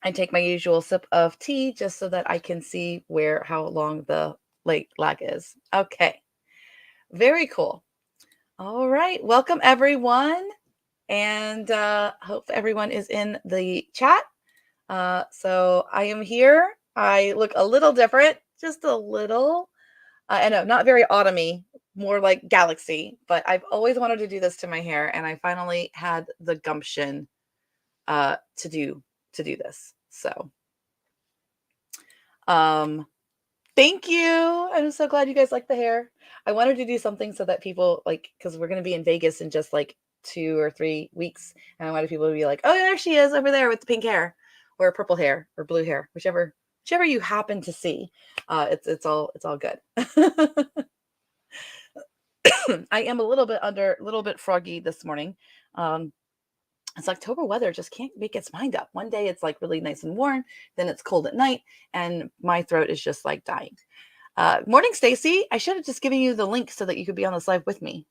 I take my usual sip of tea just so that I can see how long the late lag is. Okay, very cool. All right, welcome everyone, and hope everyone is in the chat. So I am here. I look a little different, just a little. I know, not very autumny, more like galaxy, but I've always wanted to do this to my hair, and I finally had the gumption to do this. So thank you. I'm so glad you guys like the hair. I wanted to do something so that people because we're going to be in Vegas in just like 2 or 3 weeks. And I wanted people to be like, oh, there she is over there with the pink hair or purple hair or blue hair, whichever you happen to see. It's all good. I am a little bit froggy this morning. It's October weather just can't make its mind up. One day it's like really nice and warm, then it's cold at night, and my throat is just like dying. Morning, Stacy. I should have just given you the link so that you could be on this live with me.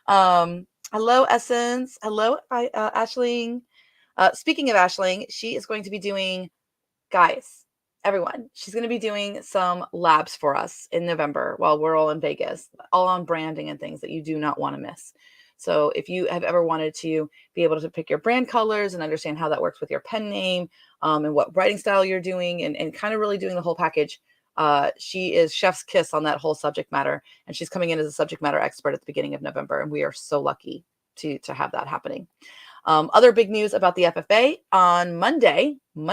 Hello, Essence. Hello, Ashling. Speaking of Ashling, she is going to be doing, guys, everyone, she's going to be doing some labs for us in November while we're all in Vegas, all on branding and things that you do not want to miss. So if you have ever wanted to be able to pick your brand colors and understand how that works with your pen name, and what writing style you're doing, and kind of really doing the whole package, she is chef's kiss on that whole subject matter. And she's coming in as a subject matter expert at the beginning of November. And we are so lucky to have that happening. Other big news about the FFA on Monday. I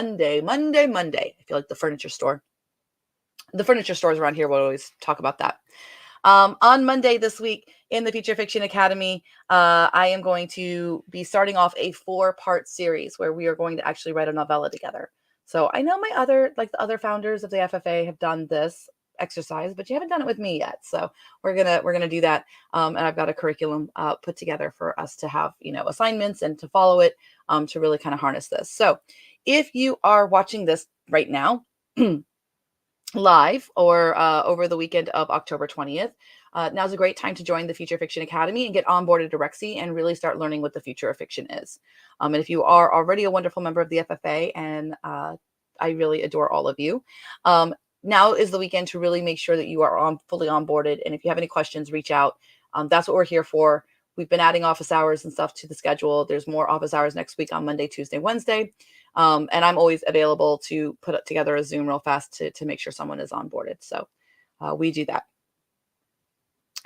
feel like the furniture stores around here will always talk about that. On Monday this week in the Future Fiction Academy, I am going to be starting off a 4-part series where we are going to actually write a novella together. So I know the other founders of the FFA have done this exercise, but you haven't done it with me yet. So we're gonna do that. And I've got a curriculum put together for us to have, assignments and to follow it, to really kind of harness this. So if you are watching this right now, live or over the weekend of October 20th, now's a great time to join the Future Fiction Academy and get onboarded to Rexy and really start learning what the future of fiction is. And if you are already a wonderful member of the FFA, and I really adore all of you, now is the weekend to really make sure that you are fully onboarded. And if you have any questions, reach out. That's what we're here for. We've been adding office hours and stuff to the schedule. There's more office hours next week on Monday, Tuesday, Wednesday. And I'm always available to put together a Zoom real fast to make sure someone is onboarded. So we do that.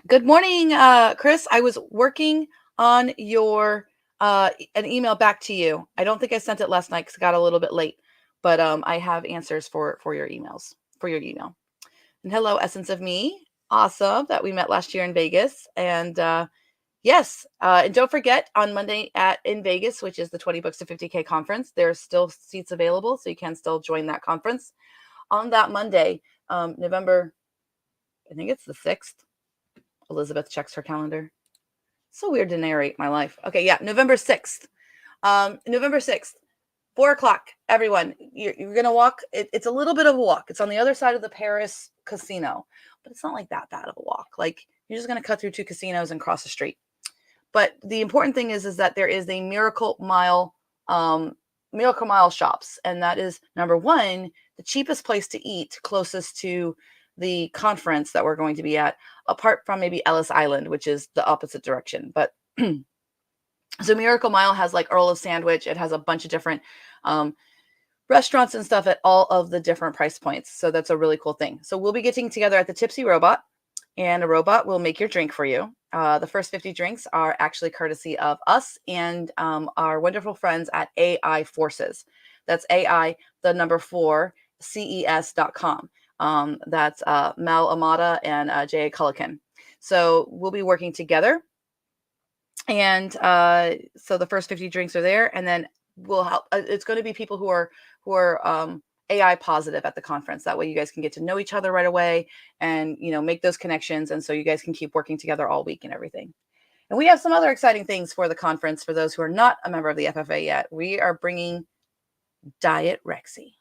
Good morning, Chris. I was working on your an email back to you. I don't think I sent it last night because it got a little bit late, but I have answers for your emails, for your email. And hello, Essence of Me. Awesome that we met last year in Vegas. And yes, and don't forget on Monday in Vegas, which is the 20 Books to 50K conference, there's still seats available, so you can still join that conference. On that Monday, November, I think it's the 6th. Elizabeth checks her calendar. So weird to narrate my life. Okay, yeah, November 6th. November 6th, 4 o'clock, everyone. You're going to walk. It's a little bit of a walk. It's on the other side of the Paris casino, but it's not like that bad of a walk. Like, you're just going to cut through 2 casinos and cross the street. But the important thing is that there is a Miracle Mile shops. And that is, number one, the cheapest place to eat closest to the conference that we're going to be at, apart from maybe Ellis Island, which is the opposite direction. But so Miracle Mile has like Earl of Sandwich. It has a bunch of different restaurants and stuff at all of the different price points. So that's a really cool thing. So we'll be getting together at the Tipsy Robot, and a robot will make your drink for you. The first 50 drinks are actually courtesy of us and our wonderful friends at AI Forces. That's AI, the number 4, CES.com. That's Mel Amata and Jay Cullican. So we'll be working together. And so the first 50 drinks are there, and then we'll help. It's going to be people who are AI positive at the conference. That way you guys can get to know each other right away and, make those connections. And so you guys can keep working together all week and everything. And we have some other exciting things for the conference. For those who are not a member of the FFA yet, we are bringing Diet Rexy.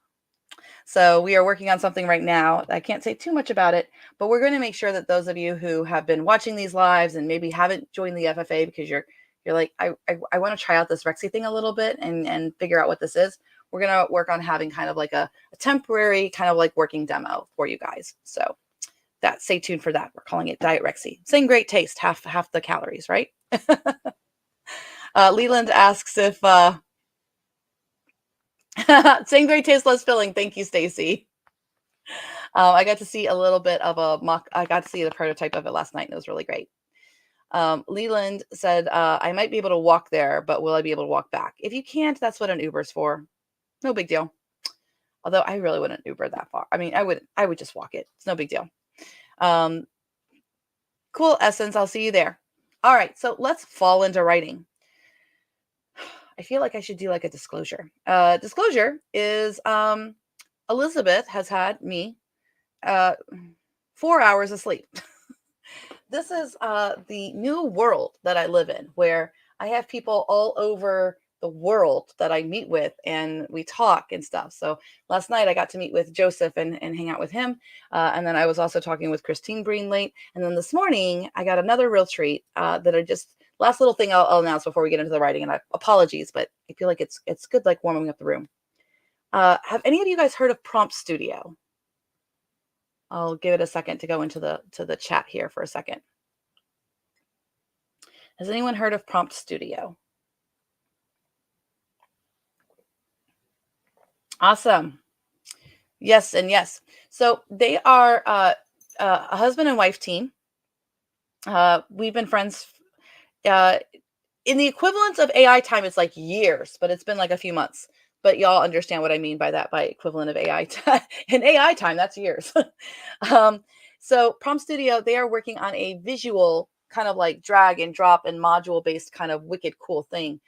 So we are working on something right now. I can't say too much about it, but we're going to make sure that those of you who have been watching these lives and maybe haven't joined the FFA because you're like, I want to try out this Rexy thing a little bit and figure out what this is. we're going to work on having kind of like a temporary kind of like working demo for you guys. So that, stay tuned for that. We're calling it Diet Rexy. Same great taste, half the calories, right? Leland asks if same great taste, less filling. Thank you, Stacy. I got to see a little bit of a mock. I got to see the prototype of it last night, and it was really great. Leland said, I might be able to walk there, but will I be able to walk back? If you can't, that's what an Uber's for. No big deal. Although I really wouldn't Uber that far. I mean, I would just walk it. It's no big deal. Cool, Essence. I'll see you there. All right, so let's fall into writing. I feel like I should do like a disclosure. Disclosure is Elizabeth has had me 4 hours of sleep. This is the new world that I live in, where I have people all over the world that I meet with, and we talk and stuff. So last night I got to meet with Joseph and hang out with him. And then I was also talking with Christine Breen late. And then this morning I got another real treat that I just, last little thing I'll announce before we get into the writing, and apologies, but I feel like it's good, like warming up the room. Have any of you guys heard of Prompt Studio? I'll give it a second to go into the chat here for a second. Has anyone heard of Prompt Studio? Awesome. Yes and yes. So they are a husband and wife team. We've been friends in the equivalent of AI time. It's like years, but it's been like a few months. But y'all understand what I mean by that, by equivalent of AI time. In AI time, that's years. So Prompt Studio, they are working on a visual kind of like drag and drop and module based kind of wicked cool thing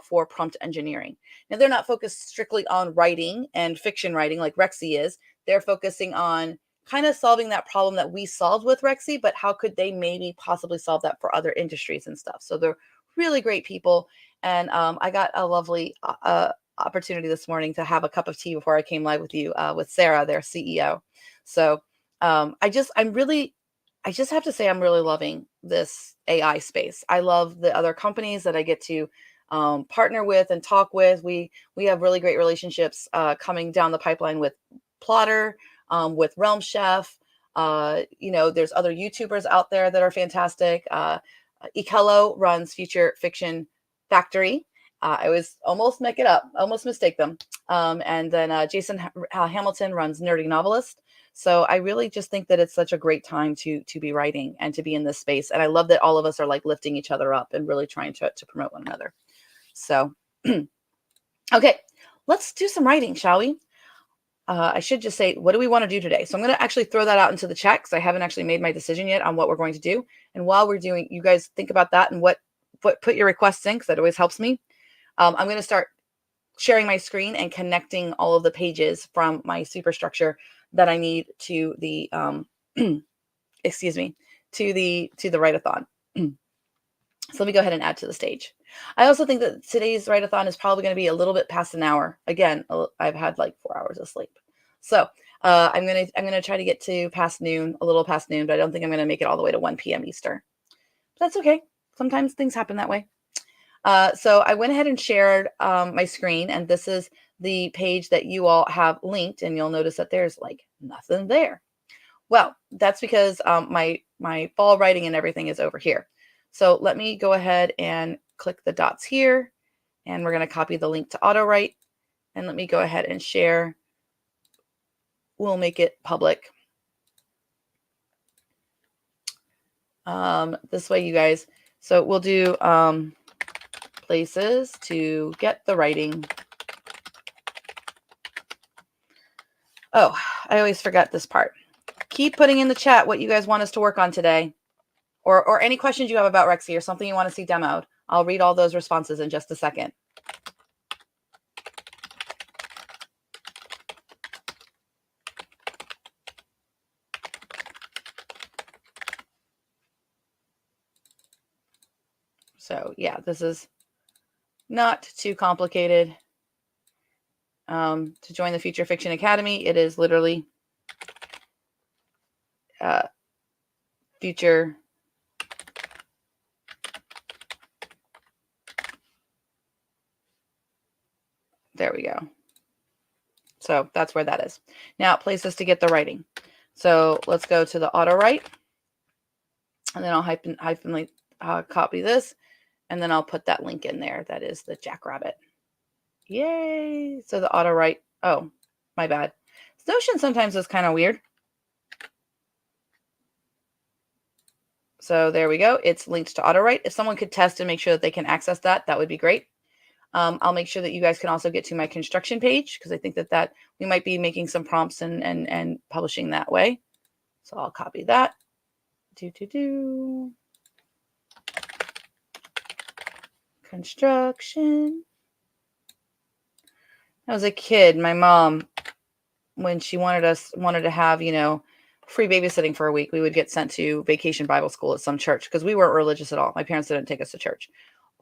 for prompt engineering. Now, they're not focused strictly on writing and fiction writing like Rexy is. They're focusing on kind of solving that problem that we solved with Rexy, but how could they maybe possibly solve that for other industries and stuff? So they're really great people. And I got a lovely opportunity this morning to have a cup of tea before I came live with you with Sarah, their CEO. So I just have to say I'm really loving this AI space. I love the other companies that I get to partner with and talk with. We have really great relationships coming down the pipeline with Plotter, with Realm Chef. There's other YouTubers out there that are fantastic. Ikello runs Future Fiction Factory. I always almost make it up, almost mistake them. And then Jason Hamilton runs Nerdy Novelist. So I really just think that it's such a great time to be writing and to be in this space. And I love that all of us are like lifting each other up and really trying to promote one another. So, okay, let's do some writing, shall we? I should just say, what do we want to do today? So I'm going to actually throw that out into the chat because I haven't actually made my decision yet on what we're going to do. And while we're doing, you guys think about that and put your requests in, because that always helps me. I'm going to start sharing my screen and connecting all of the pages from my superstructure that I need to the excuse me, to the WRITEATHON. So let me go ahead and add to the stage. I also think that today's WRITEATHON is probably going to be a little bit past an hour. Again, I've had like 4 hours of sleep. So I'm gonna try to get to past noon, a little past noon, but I don't think I'm gonna make it all the way to 1 p.m. Eastern. But that's okay. Sometimes things happen that way. So I went ahead and shared my screen, and this is the page that you all have linked, and you'll notice that there's like nothing there. Well, that's because my fall writing and everything is over here. So let me go ahead and click the dots here, and we're going to copy the link to AutoWrite, and let me go ahead and share. We'll make it public. This way, you guys. So we'll do places to get the writing. Oh, I always forget this part. Keep putting in the chat what you guys want us to work on today, or any questions you have about Rexy or something you want to see demoed. I'll read all those responses in just a second. So yeah, this is not too complicated. To join the Future Fiction Academy, it is literally future there we go. So that's where that is. Now it places to get the writing. So let's go to the auto write, and then I'll hyphen copy this, and then I'll put that link in there. That is the Jackrabbit. Yay! So the auto write. Oh, my bad. Notion sometimes is kind of weird. So there we go. It's linked to auto write. If someone could test and make sure that they can access that, that would be great. I'll make sure that you guys can also get to my construction page, because I think that we might be making some prompts and publishing that way. So I'll copy that. Construction. I was a kid, my mom, when she wanted to have, free babysitting for a week, we would get sent to vacation Bible school at some church, because we weren't religious at all. My parents didn't take us to church.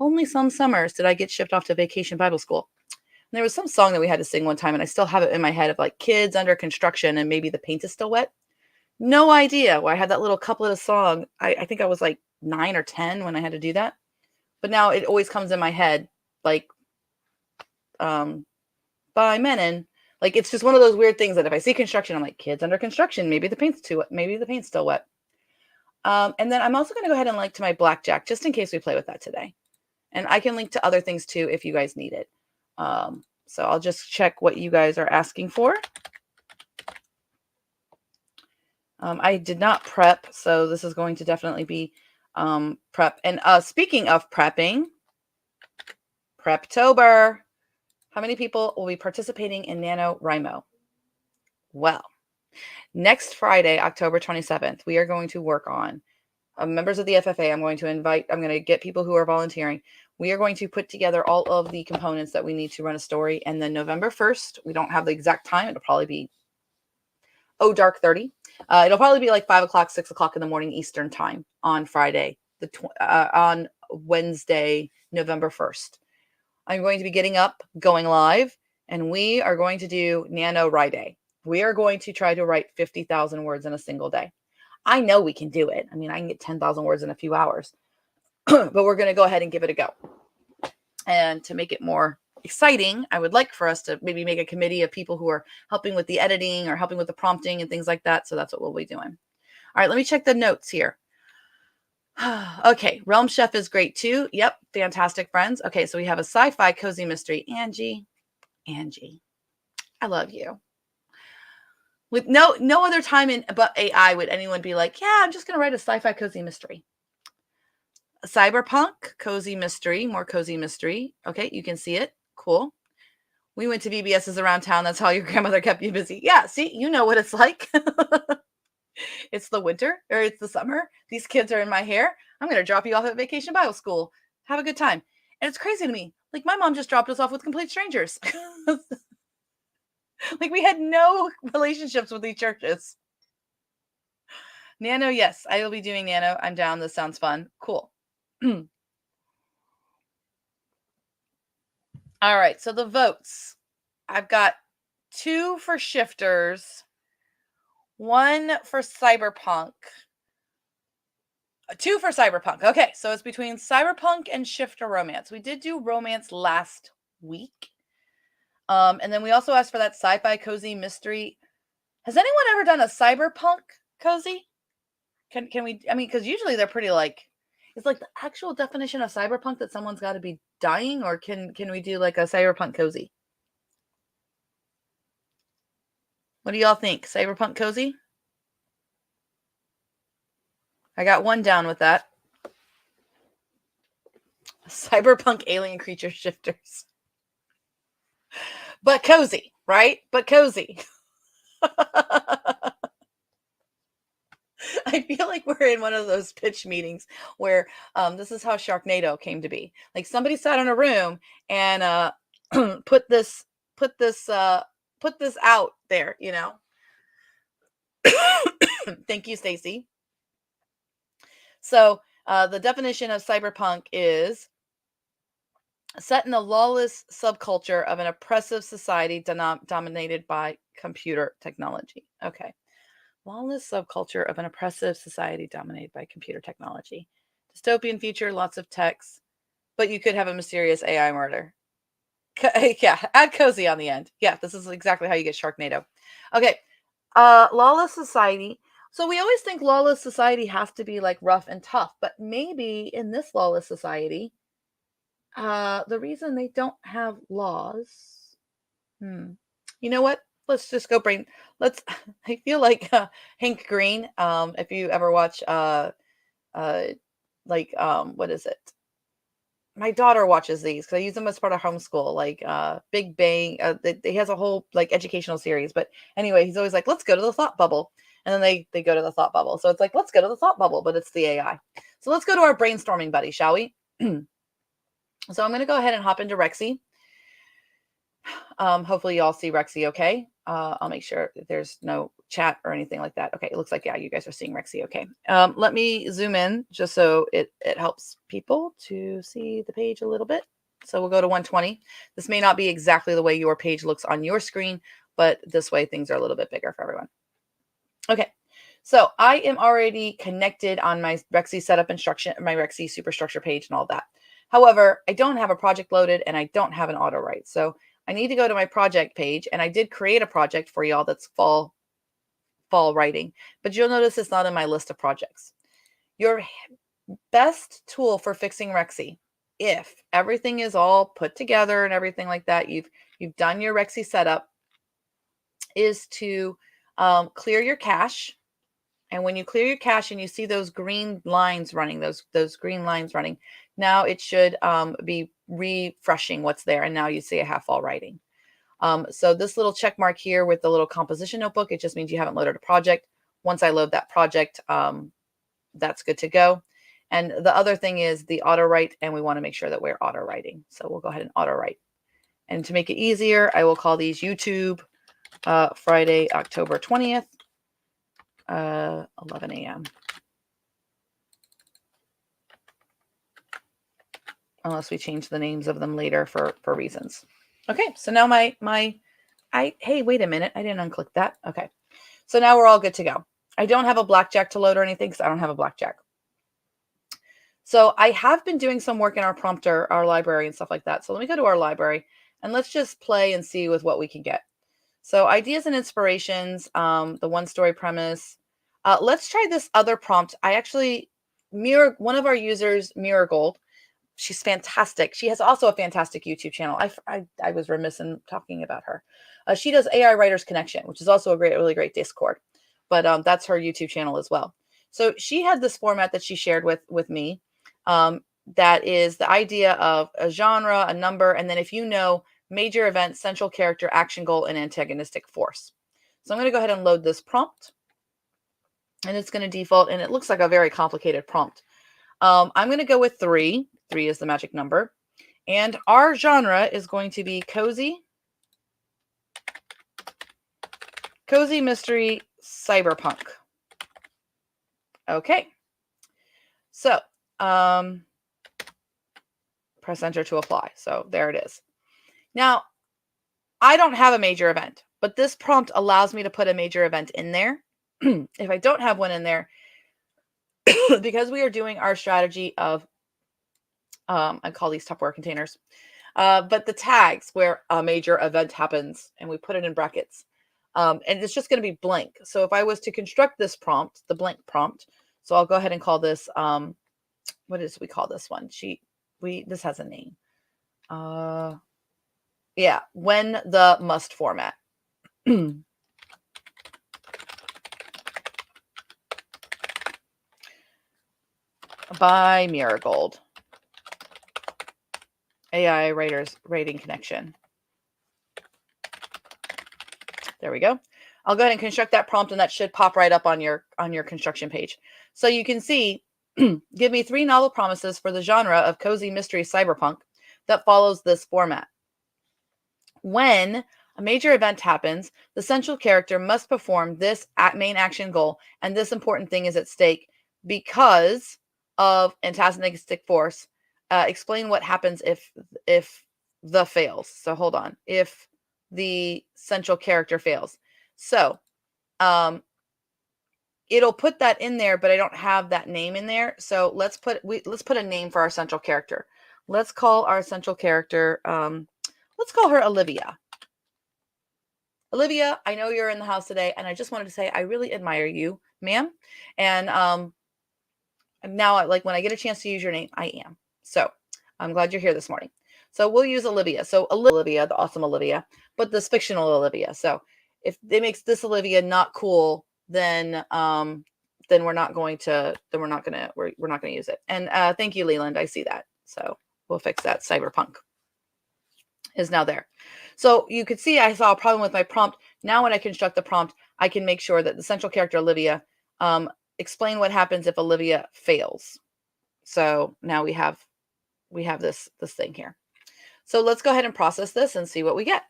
Only some summers did I get shipped off to vacation Bible school. And there was some song that we had to sing one time, and I still have it in my head, of like kids under construction and maybe the paint is still wet. No idea why I had that little couplet of song. I think I was like 9 or 10 when I had to do that. But now it always comes in my head, like, by Menon. Like, it's just one of those weird things that if I see construction, I'm like, kids under construction, maybe the paint's too wet, maybe the paint's still wet. And then I'm also going to go ahead and link to my blackjack, just in case we play with that today. And I can link to other things too if you guys need it. So I'll just check what you guys are asking for. I did not prep, so this is going to definitely be prep. And speaking of prepping, Preptober. How many people will be participating in NaNoWriMo? Well, next Friday, October 27th, we are going to work on members of the FFA. I'm going to get people who are volunteering. We are going to put together all of the components that we need to run a story. And then November 1st, we don't have the exact time. It'll probably be dark 30. It'll probably be like 5 o'clock, 6 o'clock in the morning Eastern time on Friday, on Wednesday, November 1st. I'm going to be getting up, going live, and we are going to do NaNoWriTe. We are going to try to write 50,000 words in a single day. I know we can do it. I mean, I can get 10,000 words in a few hours, but we're going to go ahead and give it a go. And to make it more exciting, I would like for us to maybe make a committee of people who are helping with the editing or helping with the prompting and things like that. So that's what we'll be doing. All right, let me check the notes here. Okay, Realm Chef is great too. Yep, fantastic friends. Okay, so we have a sci-fi cozy mystery. Angie, I love you. With no other time but AI would anyone be like, yeah, I'm just going to write a sci-fi cozy mystery. Cyberpunk, cozy mystery, more cozy mystery. Okay, you can see it. Cool. We went to BBS's around town. That's how your grandmother kept you busy. Yeah, see, you know what it's like. It's the winter or it's the summer. These kids are in my hair. I'm going to drop you off at Vacation Bible School. Have a good time. And it's crazy to me. Like, my mom just dropped us off with complete strangers. Like, we had no relationships with these churches. Nano, yes, I will be doing Nano. I'm down. This sounds fun. Cool. All right, so the votes. I've got 2 for shifters, 1 for cyberpunk, 2 for cyberpunk. Okay, so it's between cyberpunk and shifter romance. We did do romance last week. And then we also asked for that sci-fi cozy mystery. Has anyone ever done a cyberpunk cozy? Can we, I mean, because usually they're pretty like, it's like the actual definition of cyberpunk that someone's got to be dying, or can we do like a cyberpunk cozy? What do y'all think? Cyberpunk cozy? I got 1 down with that. Cyberpunk alien creature shifters. But cozy, right? But cozy. I feel like we're in one of those pitch meetings where this is how Sharknado came to be. Like, somebody sat in a room and put this out there, you know. Thank you, Stacy. So the definition of cyberpunk is set in a lawless subculture of an oppressive society dominated by computer technology. Okay. Lawless subculture of an oppressive society dominated by computer technology. Dystopian future, lots of techs, but you could have a mysterious AI murder. Yeah, add cozy on the end. Yeah, this is exactly how you get Sharknado. Okay. Lawless society. So we always think lawless society has to be like rough and tough, but maybe in this lawless society, the reason they don't have laws, hmm. You know what? Let's just go brain. Let's. I feel like Hank Green. If you ever watch, uh, like what is it? My daughter watches these because I use them as part of homeschool, like Big Bang. He has a whole like educational series. But anyway, he's always like, "Let's go to the thought bubble," and then they go to the thought bubble. So it's like, "Let's go to the thought bubble," but it's the AI. So let's go to our brainstorming buddy, shall we? So I'm going to go ahead and hop into Rexy. Hopefully you all see Rexy okay. I'll make sure that there's no chat or anything like that. Okay, it looks like, yeah, you guys are seeing Rexy okay. Let me zoom in just so it helps people to see the page a little bit. So we'll go to 120. This may not be exactly the way your page looks on your screen, but this way things are a little bit bigger for everyone. Okay, so I am already connected on my Rexy setup instruction, my Rexy superstructure page and all that. However, I don't have a project loaded and I don't have an auto write. So I need to go to my project page, and I did create a project for y'all that's fall writing, but you'll notice it's not in my list of projects. Your best tool for fixing Rexy, if everything is all put together and everything like that, you've done your Rexy setup, is to clear your cache. And when you clear your cache and you see those green lines running, those green lines running, now it should be refreshing what's there. And now you see I have fall writing. So this little check mark here with the little composition notebook, it just means you haven't loaded a project. Once I load that project, that's good to go. And the other thing is the auto write, and we want to make sure that we're auto writing. So we'll go ahead and auto write. And to make it easier, I will call these YouTube Friday, October 20th, 11 a.m. Unless we change the names of them later for reasons. Okay, so now hey, wait a minute. I didn't unclick that. Okay, so now we're all good to go. I don't have a blackjack to load or anything because I don't have a blackjack. So I have been doing some work in our prompter, our library and stuff like that. So let me go to our library and let's just play and see with what we can get. So ideas and inspirations, the one story premise. Let's try this other prompt. I actually, one of our users, Mirror Gold, she's fantastic. She has also a fantastic YouTube channel. I was remiss in talking about her. She does AI Writers Connection, which is also a really great Discord. But that's her YouTube channel as well. So she had this format that she shared with me. That is the idea of a genre, a number, and then if you know major event, central character, action goal, and antagonistic force. So I'm going to go ahead and load this prompt. And it's going to default, and it looks like a very complicated prompt. I'm going to go with 3. 3 is the magic number. And our genre is going to be cozy mystery cyberpunk. Okay. So, press enter to apply. So there it is. Now, I don't have a major event, but this prompt allows me to put a major event in there. If I don't have one in there, because we are doing our strategy of, I call these Tupperware containers, but the tags where a major event happens, and we put it in brackets, and it's just going to be blank. So if I was to construct this prompt, the blank prompt, so I'll go ahead and call this, what is we call this one? This has a name. Yeah, when the must format. By Marigold. AI Writers Rating Connection. There we go. I'll go ahead and construct that prompt, and that should pop right up on your construction page. So you can see, give me 3 novel promises for the genre of cozy mystery cyberpunk that follows this format. When a major event happens, the central character must perform this main action goal, and this important thing is at stake because of antagonistic force. Explain what happens if the fails. So hold on. If the central character fails. So it'll put that in there, but I don't have that name in there. So let's put a name for our central character. Let's call our central character Let's call her Olivia. Olivia, I know you're in the house today, and I just wanted to say I really admire you, ma'am. And now, like when I get a chance to use your name, I am. So I'm glad you're here this morning. So we'll use Olivia. So Olivia, the awesome Olivia, but this fictional Olivia. So if it makes this Olivia not cool, then we're not going to use it. And thank you, Leland. I see that. So we'll fix that. Cyberpunk is now there. So you could see I saw a problem with my prompt. Now when I construct the prompt, I can make sure that the central character Olivia explain what happens if Olivia fails. So now we have this thing here. So let's go ahead and process this and see what we get.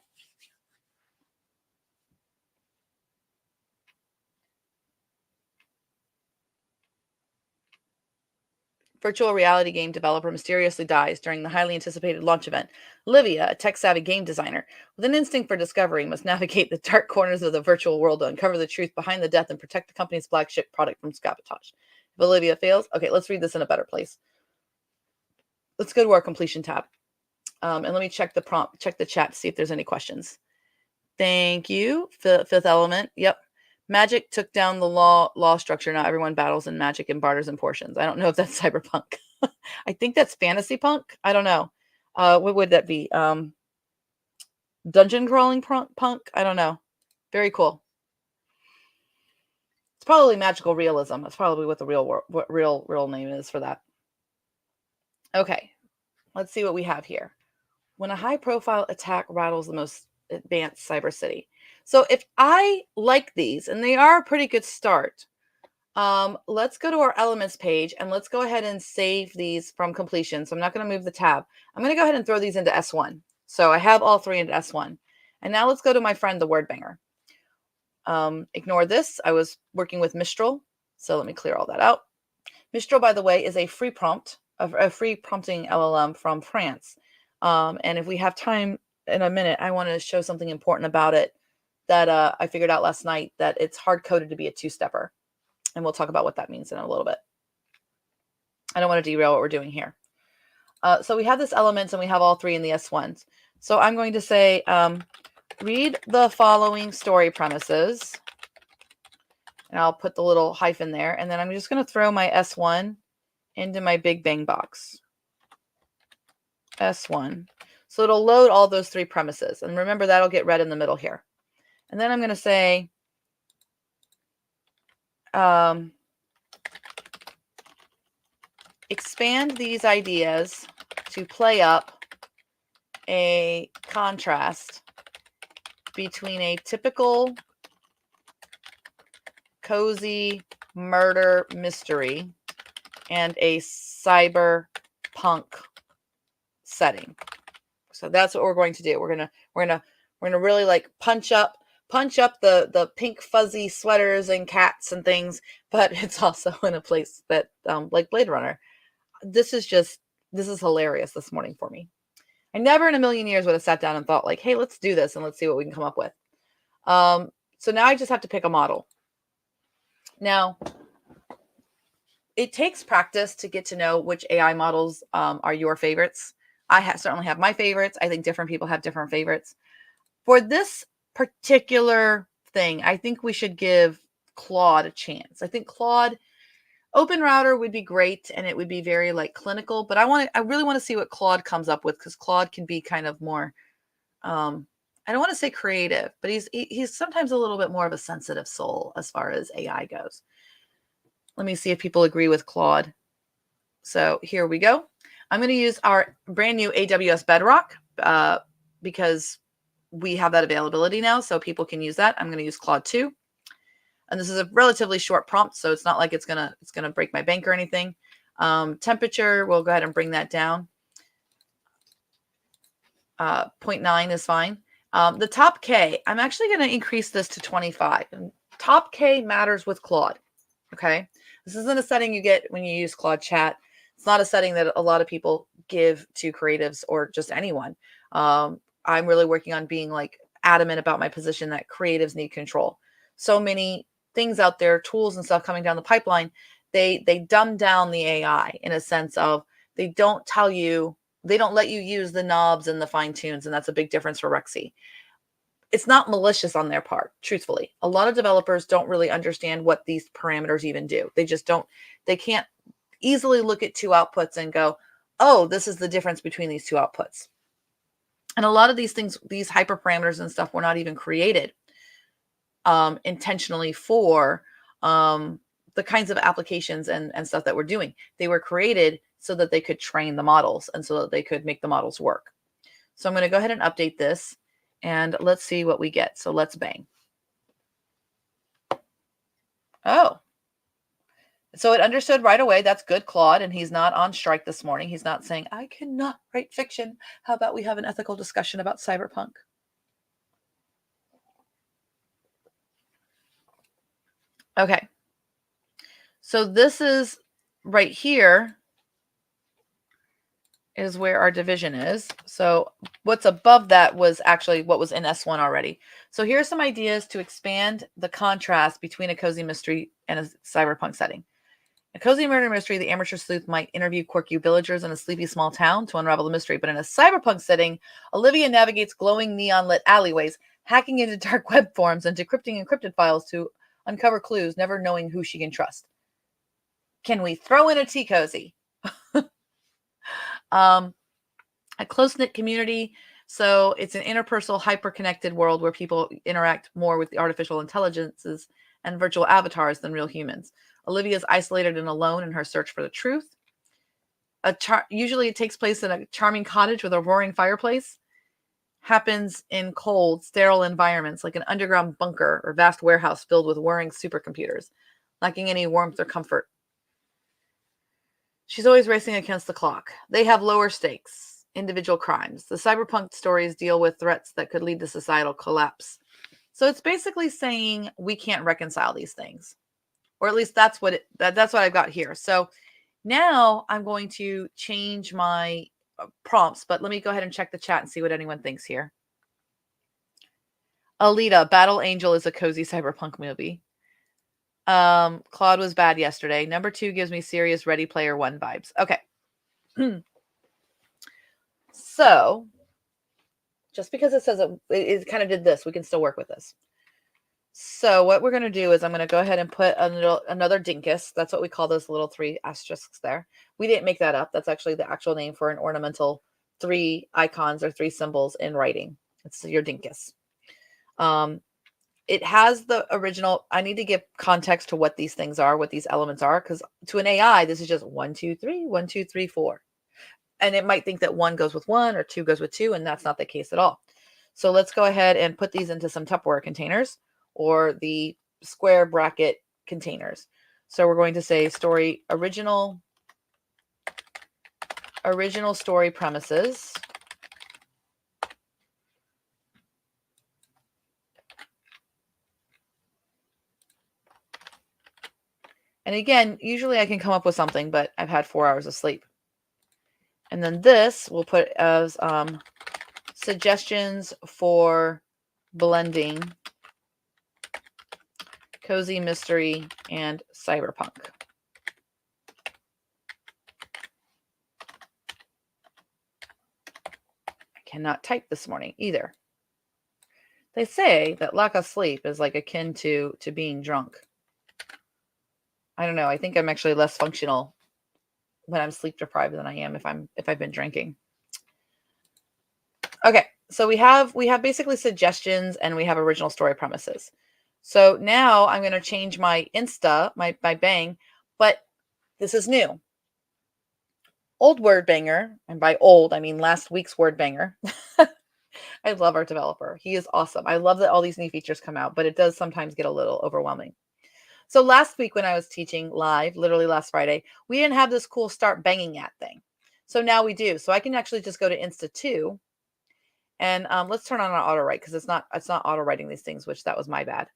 Virtual reality game developer mysteriously dies during the highly anticipated launch event. Olivia, a tech-savvy game designer with an instinct for discovery, must navigate the dark corners of the virtual world to uncover the truth behind the death and protect the company's flagship product from sabotage. If Olivia fails, okay, let's read this in a better place. Let's go to our completion tab. And let me check the prompt, check the chat to see if there's any questions. Thank you. Fifth element. Yep. Magic took down the law structure. Now everyone battles in magic and barters in portions. I don't know if that's cyberpunk. I think that's fantasy punk. I don't know. What would that be? Dungeon crawling punk? I don't know. Very cool. It's probably magical realism. That's probably what the real name is for that. Okay. Let's see what we have here. When a high-profile attack rattles the most advanced cyber city. So if I like these, and they are a pretty good start, let's go to our elements page and let's go ahead and save these from completion. So I'm not going to move the tab. I'm going to go ahead and throw these into S1. So I have all three into S1. And now let's go to my friend, the word banger. Ignore this. I was working with Mistral. So let me clear all that out. Mistral, by the way, is a free prompt, a free prompting LLM from France. And if we have time in a minute, I want to show something important about it that I figured out last night, that it's hard-coded to be a two-stepper. And we'll talk about what that means in a little bit. I don't want to derail what we're doing here. So we have this elements and we have all three in the S1s. So I'm going to say, read the following story premises. And I'll put the little hyphen there. And then I'm just going to throw my S1 into my big bang box. S1. So it'll load all those three premises. And remember, that'll get read in the middle here. And then I'm going to say, expand these ideas to play up a contrast between a typical cozy murder mystery and a cyberpunk setting. So that's what we're going to do. We're gonna really like punch up the pink fuzzy sweaters and cats and things, but it's also in a place that like Blade Runner. This is hilarious this morning for me. I never in a million years would have sat down and thought like, hey, let's do this and let's see what we can come up with. So now I just have to pick a model. Now, it takes practice to get to know which AI models are your favorites. I certainly have my favorites. I think different people have different favorites. For this particular thing, I think we should give Claude a chance. I think Claude, Open Router would be great, and it would be very like clinical, but I really want to see what Claude comes up with, because Claude can be kind of more, I don't want to say creative, but he's sometimes a little bit more of a sensitive soul as far as AI goes. Let me see if people agree with Claude. So here we go. I'm going to use our brand new AWS Bedrock because we have that availability now, so people can use that. I'm going to use Claude 2. And this is a relatively short prompt, so it's not like it's gonna break my bank or anything. Temperature, we'll go ahead and bring that down. 0.9 is fine. The top K, I'm actually going to increase this to 25. And top K matters with Claude. Okay, this isn't a setting you get when you use Claude Chat. It's not a setting that a lot of people give to creatives or just anyone. I'm really working on being like adamant about my position that creatives need control. So many things out there, tools and stuff coming down the pipeline, they dumb down the AI in a sense of they don't tell you They don't let you use the knobs and the fine tunes, and that's a big difference for Rexy. It's not malicious on their part, truthfully. A lot of developers don't really understand what these parameters even do. They just don't, they can't easily look at two outputs and go, oh, this is the difference between these two outputs. And a lot of these things, these hyperparameters and stuff, were not even created intentionally for the kinds of applications and stuff that we're doing. They were created so that they could train the models and so that they could make the models work. So I'm going to go ahead and update this. And let's see what we get. So let's bang. Oh. So it understood right away. That's good, Claude. And he's not on strike this morning. He's not saying, I cannot write fiction. How about we have an ethical discussion about cyberpunk? Okay. So this is right here is where our division is. So what's above that was actually what was in S1 already. So here's some ideas to expand the contrast between a cozy mystery and a cyberpunk setting. A cozy murder mystery, the amateur sleuth might interview quirky villagers in a sleepy small town to unravel the mystery. But in a cyberpunk setting, Olivia navigates glowing neon-lit alleyways, hacking into dark web forums and decrypting encrypted files to uncover clues, never knowing who she can trust. Can we throw in a tea cozy? A close-knit community. So it's an interpersonal, hyper-connected world where people interact more with the artificial intelligences and virtual avatars than real humans. Olivia is isolated and alone in her search for the truth. Usually it takes place in a charming cottage with a roaring fireplace. Happens in cold, sterile environments like an underground bunker or vast warehouse filled with whirring supercomputers, lacking any warmth or comfort. She's always racing against the clock. They have lower stakes, individual crimes. The cyberpunk stories deal with threats that could lead to societal collapse. So it's basically saying we can't reconcile these things. Or at least that's what that's what I've got here. So now I'm going to change my prompts, but let me go ahead and check the chat and see what anyone thinks here. Alita, Battle Angel is a cozy cyberpunk movie. Claude was bad yesterday. Number 2 gives me serious Ready Player One vibes. Okay. So just because it says it kind of did this, we can still work with this. So what we're going to do is I'm going to go ahead and put another dinkus. That's what we call those little 3 asterisks there. We didn't make that up. That's actually the actual name for an ornamental 3 icons or 3 symbols in writing. It's your dinkus. It has the original. I need to give context to what these things are, what these elements are, because to an AI, this is just 1, 2, 3, 1, 2, 3, 4. And it might think that 1 goes with 1 or 2 goes with 2, and that's not the case at all. So let's go ahead and put these into some Tupperware containers or the square bracket containers. So we're going to say story original story premises. And again, usually I can come up with something, but I've had 4 hours of sleep. And then this we'll put as suggestions for blending cozy mystery and cyberpunk. I cannot type this morning either. They say that lack of sleep is like akin to being drunk. I don't know. I think I'm actually less functional when I'm sleep deprived than I am if I've been drinking. Okay, so we have basically suggestions and we have original story premises. So now I'm going to change my Insta, my bang, but this is new. Old word banger, and by old I mean last week's word banger. I love our developer. He is awesome. I love that all these new features come out, but it does sometimes get a little overwhelming. So last week when I was teaching live, literally last Friday, we didn't have this cool start banging at thing. So now we do. So I can actually just go to Insta 2 and let's turn on our auto write because it's not auto writing these things, which that was my bad.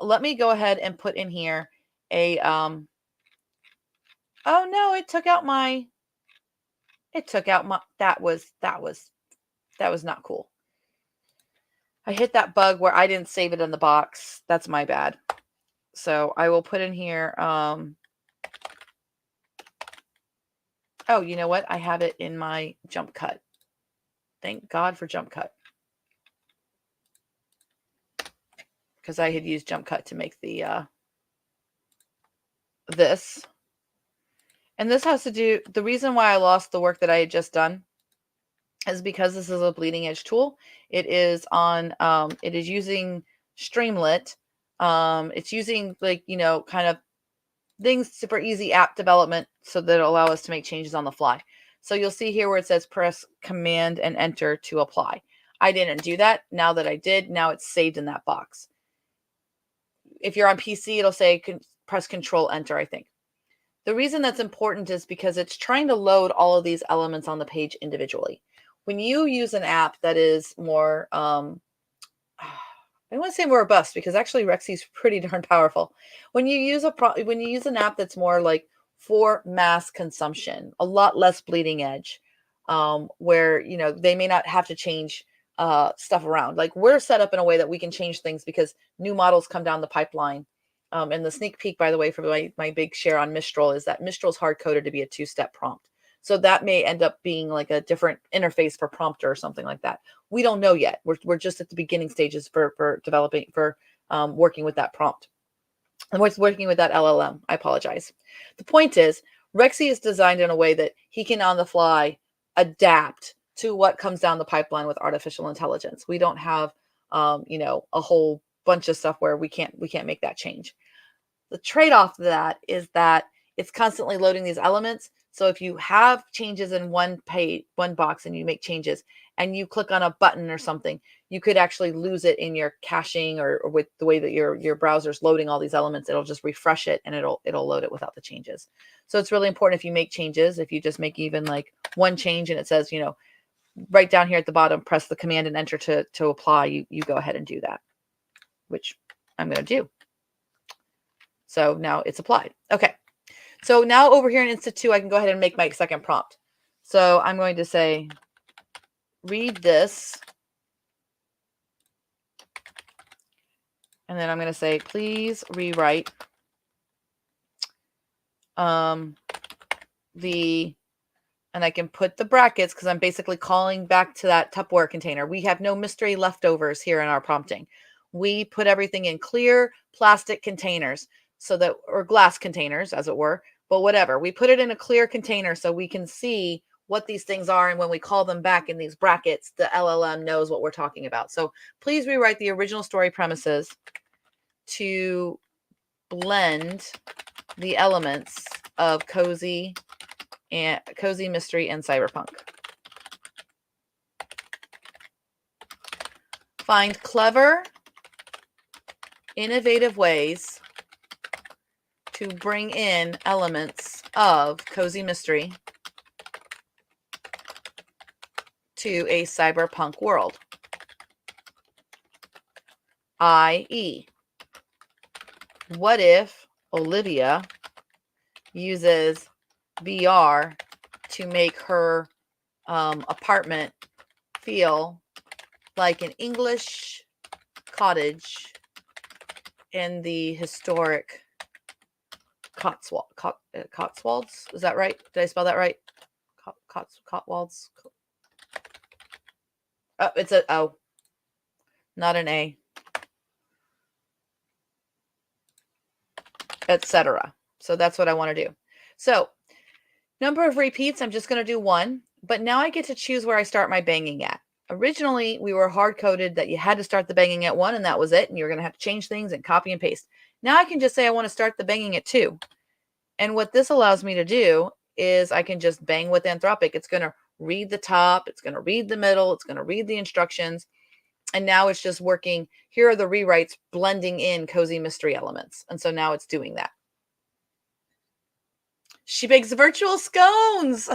Let me go ahead and put in here a oh no, it took out my that was not cool. I hit that bug where I didn't save it in the box. That's my bad. So I will put in here Oh, you know what? I have it in my jump cut. Thank God for jump cut. Because I had used jump cut to make the this. And this has to do, the reason why I lost the work that I had just done is because this is a bleeding edge tool. It is on, it is using Streamlit. It's using like, you know, kind of things super easy app development so that it'll allow us to make changes on the fly. So you'll see here where it says press Command and Enter to apply. I didn't do that. Now that I did, now it's saved in that box. If you're on PC, it'll say press Control Enter, I think. The reason that's important is because it's trying to load all of these elements on the page individually. When you use an app that is more, I don't want to say more robust because actually Rexy's pretty darn powerful. When you use an app that's more like for mass consumption, a lot less bleeding edge, where you know they may not have to change stuff around. Like we're set up in a way that we can change things because new models come down the pipeline. And the sneak peek, by the way, for my big share on Mistral is that Mistral is hard coded to be a 2-step prompt. So that may end up being like a different interface for prompter or something like that. We don't know yet. We're just at the beginning stages for developing, for working with that prompt. And we're working with that LLM. I apologize. The point is, Rexy is designed in a way that he can on the fly adapt to what comes down the pipeline with artificial intelligence. We don't have, you know, a whole bunch of stuff where we can't make that change. The trade-off of that is that it's constantly loading these elements. So if you have changes in one box and you make changes and you click on a button or something, you could actually lose it in your caching or with the way that your browser's loading all these elements. It'll just refresh it and it'll load it without the changes. So it's really important if you make changes, if you just make even like one change and it says, you know, right down here at the bottom, press the Command and Enter to apply, you go ahead and do that, which I'm going to do. So now it's applied. Okay. So now over here in Insta 2, I can go ahead and make my second prompt. So I'm going to say, read this. And then I'm going to say, please rewrite and I can put the brackets because I'm basically calling back to that Tupperware container. We have no mystery leftovers here in our prompting. We put everything in clear plastic containers so that, or glass containers as it were, but whatever. We put it in a clear container so we can see what these things are. And when we call them back in these brackets, the LLM knows what we're talking about. So please rewrite the original story premises to blend the elements of cozy mystery and cyberpunk. Find clever, innovative ways to bring in elements of cozy mystery to a cyberpunk world. i.e., what if Olivia uses VR to make her apartment feel like an English cottage in the historic Cotswolds? Is that right? Did I spell that right? Cotswolds. Oh, it's a O, not an A. Etc. So that's what I want to do. So number of repeats, I'm just going to do 1, but now I get to choose where I start my banging at. Originally, we were hard-coded that you had to start the banging at 1 and that was it, and you're going to have to change things and copy and paste. Now I can just say I want to start the banging at 2. And what this allows me to do is I can just bang with Anthropic. It's going to read the top, it's going to read the middle, it's going to read the instructions, and now it's just working. Here are the rewrites blending in cozy mystery elements. And so now it's doing that. She bakes virtual scones.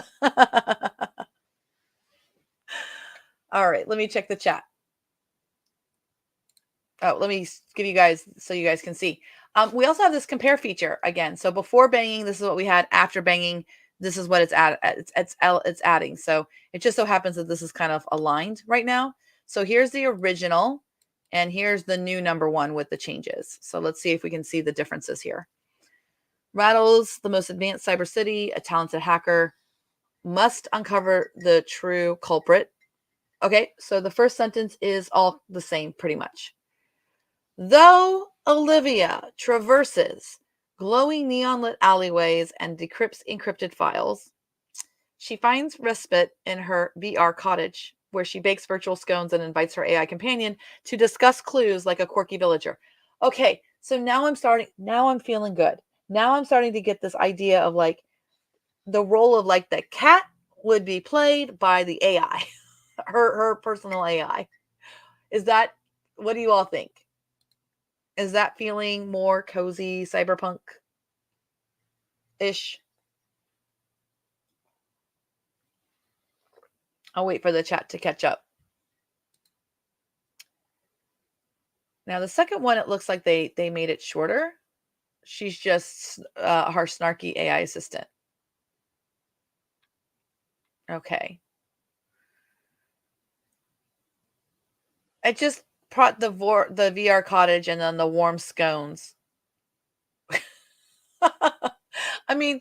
All right, let me check the chat. Oh, let me give you guys so you guys can see. We also have this compare feature again. So before banging, this is what we had. After banging, this is what it's adding. So it just so happens that this is kind of aligned right now. So here's the original, and here's the new number 1 with the changes. So let's see if we can see the differences here. Rattles, the most advanced cyber city, a talented hacker, must uncover the true culprit. Okay, so the first sentence is all the same pretty much. Though Olivia traverses glowing neon lit alleyways and decrypts encrypted files, she finds respite in her VR cottage, where she bakes virtual scones and invites her AI companion to discuss clues like a quirky villager. Okay, so now I'm feeling good. Now I'm starting to get this idea of like the role of like the cat would be played by the AI, her personal AI. Is that, what do you all think? Is that feeling more cozy cyberpunk-ish? I'll wait for the chat to catch up. Now the second one, it looks like they made it shorter. She's just her snarky AI assistant. Okay. I just brought the VR cottage and then the warm scones. I mean,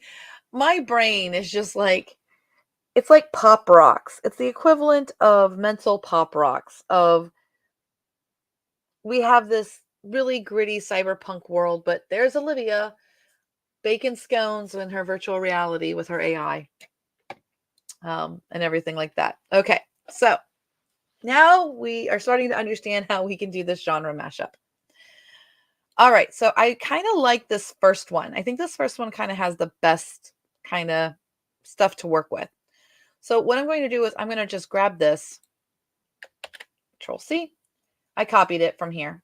my brain is just like, it's like pop rocks. It's the equivalent of mental pop rocks of, we have this really gritty cyberpunk world, but there's Olivia baking scones in her virtual reality with her AI, and everything like that. Okay, so now we are starting to understand how we can do this genre mashup. All right, so I kind of like this first one. I think this first one kind of has the best kind of stuff to work with. So what I'm going to do is I'm going to just grab this, Control C. I copied it from here.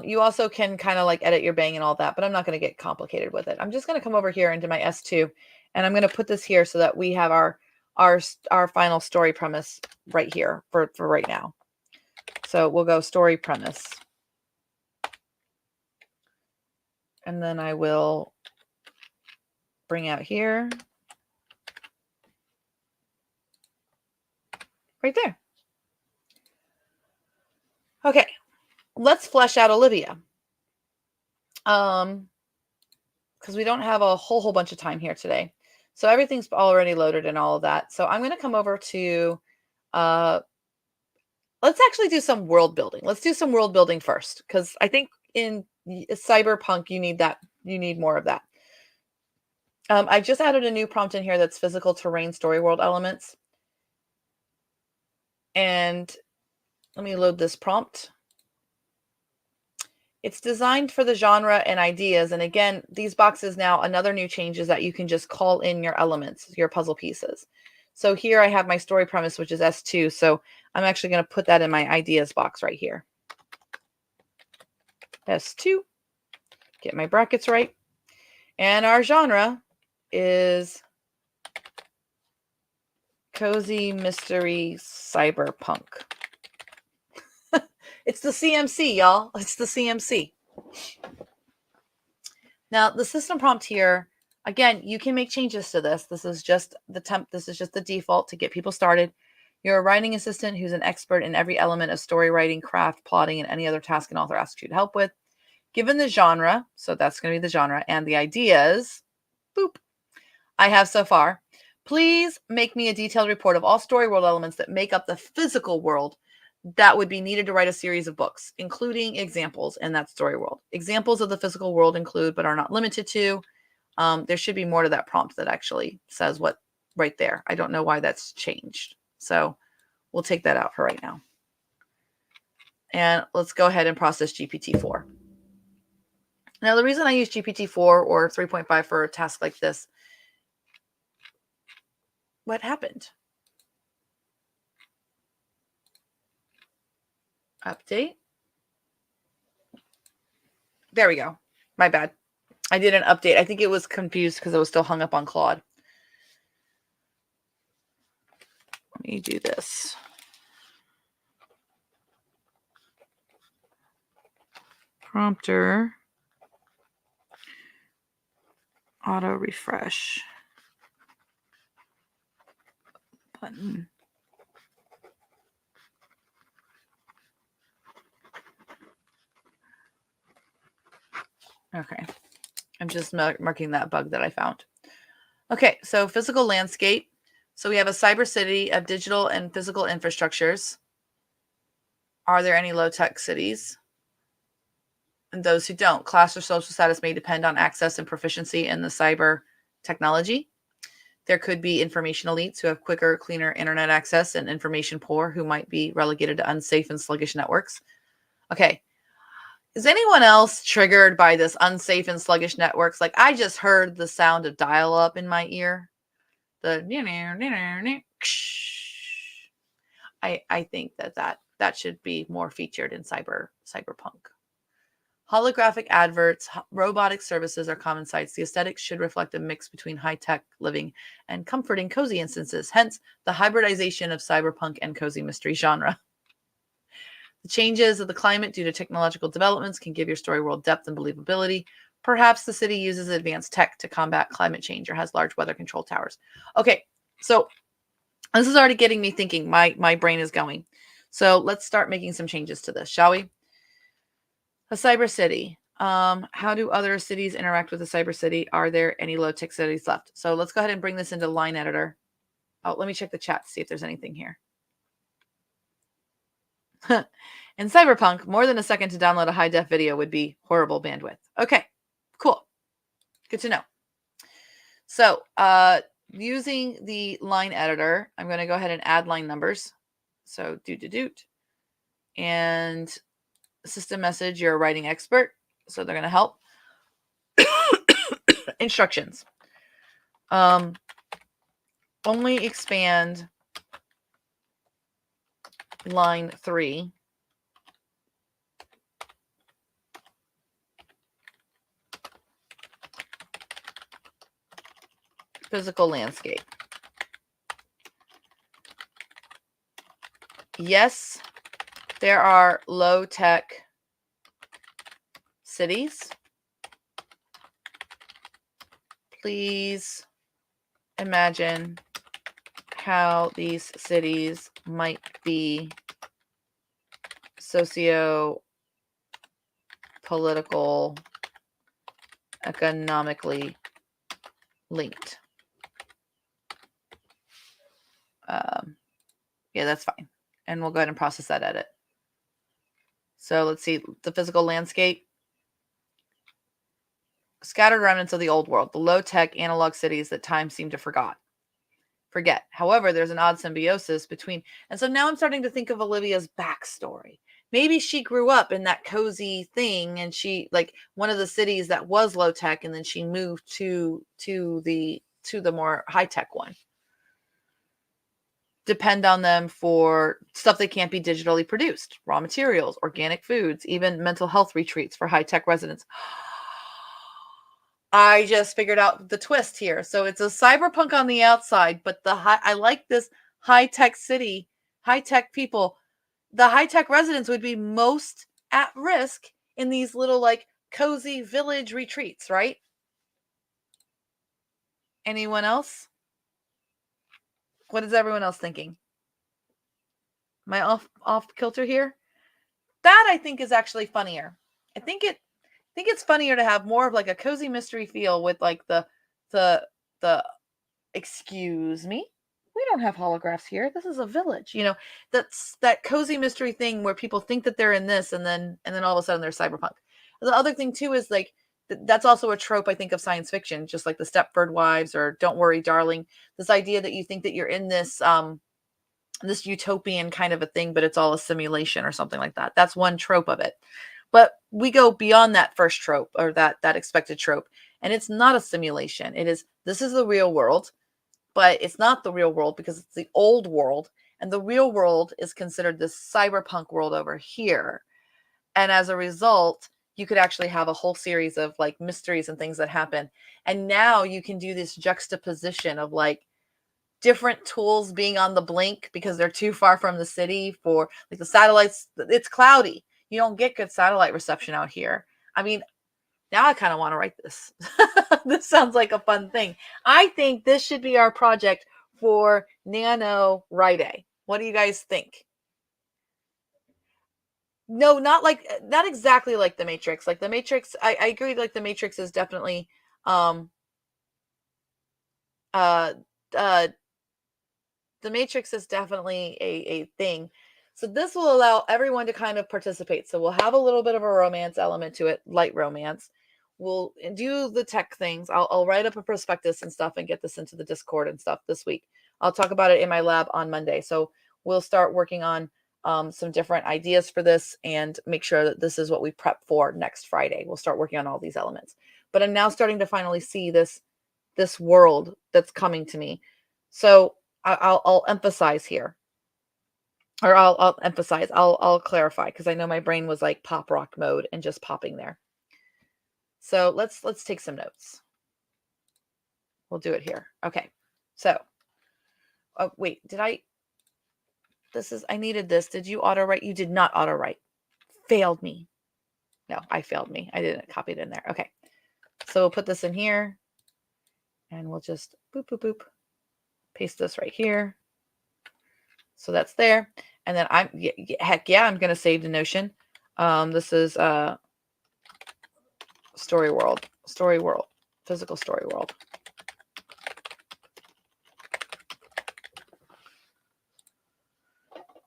You also can kind of like edit your bang and all that, but I'm not going to get complicated with it. I'm just going to come over here into my S2, and I'm going to put this here so that we have our final story premise right here for right now. So we'll go story premise. And then I will bring out here. Right there. Okay, let's flesh out Olivia. Because we don't have a whole bunch of time here today. So everything's already loaded and all of that. So I'm going to come over to, let's actually do some world building. Let's do some world building first, because I think in cyberpunk, you need more of that. I just added a new prompt in here that's physical terrain story world elements. And let me load this prompt. It's designed for the genre and ideas. And again, these boxes now, another new change is that you can just call in your elements, your puzzle pieces. So here I have my story premise, which is S2. So I'm actually going to put that in my ideas box right here. S2, get my brackets right. And our genre is cozy mystery cyberpunk. It's the CMC, y'all. It's the CMC. Now, the system prompt here, again, you can make changes to this. This is just the default to get people started. You're a writing assistant who's an expert in every element of story writing, craft, plotting, and any other task an author asks you to help with. Given the genre, so that's going to be the genre, and the ideas, boop, I have so far, please make me a detailed report of all story world elements that make up the physical world that would be needed to write a series of books, including examples in that story world. Examples of the physical world include, but are not limited to. There should be more to that prompt that actually says what right there. I don't know why that's changed. So we'll take that out for right now. And let's go ahead and process GPT-4. Now, the reason I use GPT-4 or 3.5 for a task like this, what happened? Update. There we go. My bad. I did an update. I think it was confused because I was still hung up on Claude. Let me do this. Prompter. Auto refresh. Button. Okay. I'm just marking that bug that I found. Okay, so physical landscape. So we have a cyber city of digital and physical infrastructures. Are there any low-tech cities? And those who don't. Class or social status may depend on access and proficiency in the cyber technology. There could be information elites who have quicker, cleaner internet access, and information poor who might be relegated to unsafe and sluggish networks. Okay. Is anyone else triggered by this unsafe and sluggish networks? Like, I just heard the sound of dial-up in my ear. I think that should be more featured in cyberpunk. Holographic adverts, robotic services are common sights. The aesthetics should reflect a mix between high-tech living and comforting, cozy instances, hence the hybridization of cyberpunk and cozy mystery genre. The changes of the climate due to technological developments can give your story world depth and believability. Perhaps the city uses advanced tech to combat climate change or has large weather control towers. Okay, so this is already getting me thinking. My brain is going. So let's start making some changes to this, shall we? A cyber city. How do other cities interact with a cyber city? Are there any low-tech cities left? So let's go ahead and bring this into line editor. Oh, let me check the chat to see if there's anything here. In Cyberpunk, more than a second to download a high-def video would be horrible bandwidth. Okay, cool. Good to know. So using the line editor, I'm going to go ahead and add line numbers. So doot. And system message, you're a writing expert. So they're going to help. Instructions. Only expand line 3. Physical landscape. Yes, there are low-tech cities. Please imagine how these cities might be socio-political, economically linked. Yeah, that's fine. And we'll go ahead and process that edit. So let's see, the physical landscape. Scattered remnants of the old world, the low-tech analog cities that time seemed to forget. However, there's an odd symbiosis between, and so now I'm starting to think of Olivia's backstory. Maybe she grew up in that cozy thing, and she, like, one of the cities that was low-tech, and then she moved to the more high-tech one. Depend on them for stuff that can't be digitally produced, raw materials, organic foods, even mental health retreats for high-tech residents. I just figured out the twist here. So it's a cyberpunk on the outside, but I like this high-tech city, high-tech people. The high-tech residents would be most at risk in these little, like, cozy village retreats, right? Anyone else? What is everyone else thinking? Am I off kilter here? That I think is actually funnier. I think it's funnier to have more of like a cozy mystery feel with like the excuse me, we don't have holographs here. This is a village. That's that cozy mystery thing where people think that they're in this and then all of a sudden they're cyberpunk. The other thing too is like that's also a trope I think of science fiction, just like the Stepford Wives or Don't Worry Darling. This idea that you think that you're in this this utopian kind of a thing, but it's all a simulation or something like that. That's one trope of it. But we go beyond that first trope or that expected trope. And it's not a simulation. This is the real world, but it's not the real world because it's the old world. And the real world is considered this cyberpunk world over here. And as a result, you could actually have a whole series of like mysteries and things that happen. And now you can do this juxtaposition of like different tools being on the blink because they're too far from the city for like the satellites. It's cloudy. You don't get good satellite reception out here. I mean, now I kind of want to write this. This sounds like a fun thing. I think this should be our project for NaNoWriTEAthon. What do you guys think? No, not exactly like the Matrix. Like the Matrix, I agree. Like the Matrix is definitely uh the matrix is definitely a thing. So this will allow everyone to kind of participate. So we'll have a little bit of a romance element to it, light romance. We'll do the tech things. I'll write up a prospectus and stuff and get this into the Discord and stuff this week. I'll talk about it in my lab on Monday. So we'll start working on some different ideas for this and make sure that this is what we prep for next Friday. We'll start working on all these elements. But I'm now starting to finally see this world that's coming to me. So I'll emphasize here, or I'll clarify, because I know my brain was like pop rock mode and just popping there. So let's take some notes. We'll do it here. Okay. So, oh wait, I needed this. Did you auto write? You did not auto write. Failed me. No, I failed me. I didn't copy it in there. Okay. So we'll put this in here and we'll just boop, boop, boop. Paste this right here. So that's there. And then I'm going to save the Notion. This is story world, physical story world.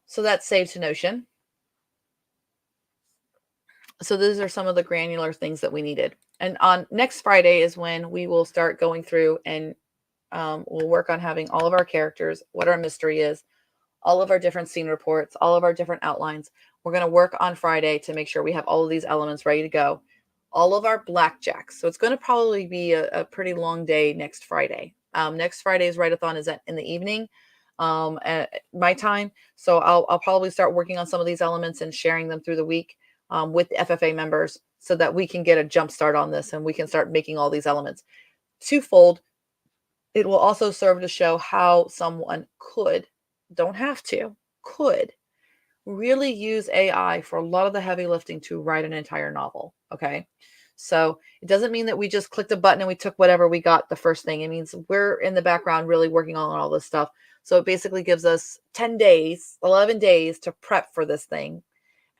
So that's saved to Notion. So these are some of the granular things that we needed. And on next Friday is when we will start going through and we'll work on having all of our characters, what our mystery is, all of our different scene reports, all of our different outlines. We're going to work on Friday to make sure we have all of these elements ready to go. All of our blackjacks. So it's going to probably be a pretty long day next Friday. Next Friday's WRITEATHON is in the evening at my time. So I'll probably start working on some of these elements and sharing them through the week with the FFA members so that we can get a jump start on this and we can start making all these elements. Twofold, it will also serve to show how someone could, don't have to, could really use AI for a lot of the heavy lifting to write an entire novel. Okay. So it doesn't mean that we just clicked a button and we took whatever we got the first thing. It means we're in the background really working on all this stuff. So it basically gives us 10 days, 11 days to prep for this thing.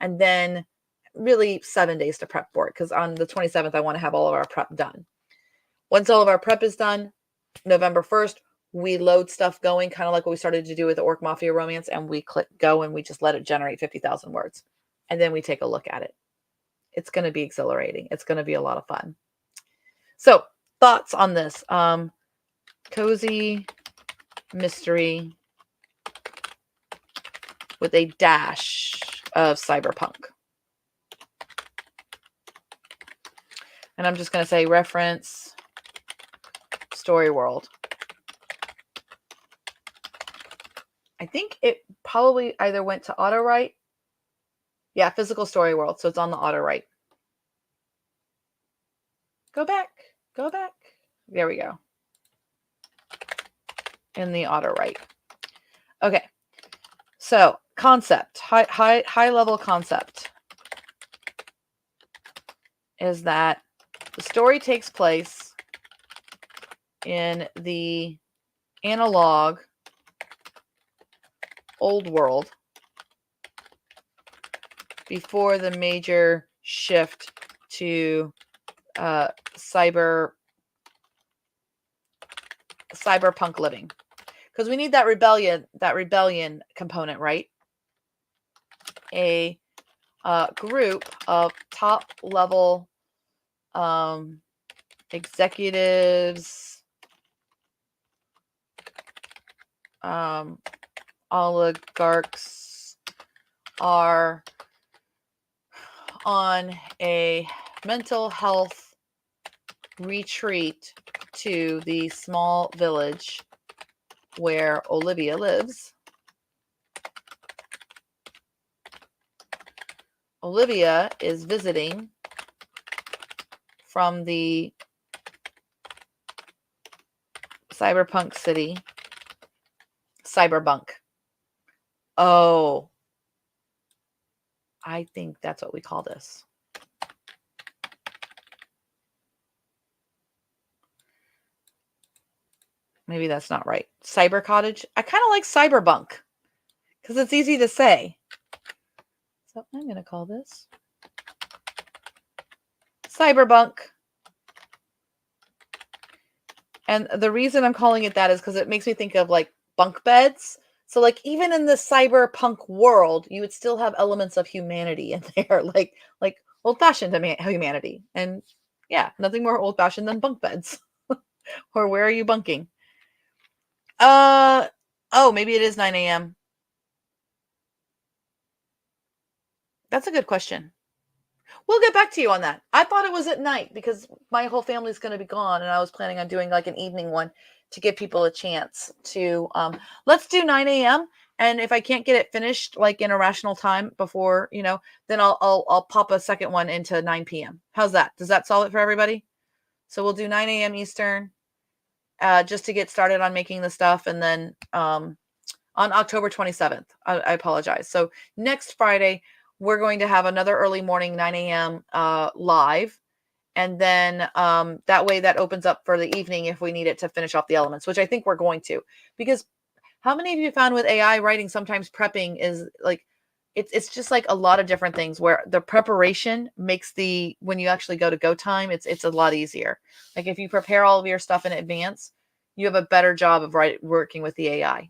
And then really 7 days to prep for it. Because on the 27th, I want to have all of our prep done. Once all of our prep is done, November 1st, we load stuff going, kind of like what we started to do with the Orc Mafia romance, and we click go and we just let it generate 50,000 words. And then we take a look at it. It's going to be exhilarating. It's going to be a lot of fun. So thoughts on this? Cozy mystery with a dash of cyberpunk. And I'm just going to say reference story world. I think it probably either went to auto write. Yeah, physical story world. So it's on the auto write. Go back. There we go. In the auto write. Okay. So concept, high level concept is that the story takes place in the analog old world before the major shift to cyberpunk living, because we need that rebellion component, right? A group of top level executives, oligarchs are on a mental health retreat to the small village where Olivia lives. Olivia is visiting from the cyberpunk city, cyberbunk. Oh, I think that's what we call this. Maybe that's not right. Cyber cottage. I kind of like cyberbunk because it's easy to say. So I'm going to call this cyberbunk. And the reason I'm calling it that is because it makes me think of like bunk beds. So like even in the cyberpunk world, you would still have elements of humanity in there, like old-fashioned humanity. And yeah, nothing more old-fashioned than bunk beds. Or where are you bunking? Oh, maybe it is 9 a.m. That's a good question. We'll get back to you on that. I thought it was at night because my whole family's going to be gone, and I was planning on doing like an evening one to give people a chance to. Let's do 9 a.m. And if I can't get it finished like in a rational time before, then I'll pop a second one into 9 p.m. How's that? Does that solve it for everybody? So we'll do 9 a.m. Eastern, just to get started on making the stuff, and then on October 27th. I apologize. So next Friday, we're going to have another early morning 9 a.m. Live. And then that way that opens up for the evening if we need it to finish off the elements, which I think we're going to. Because how many of you found with AI writing, sometimes prepping is like, it's just like a lot of different things where the preparation makes when you actually go time, it's a lot easier. Like if you prepare all of your stuff in advance, you have a better job of working with the AI.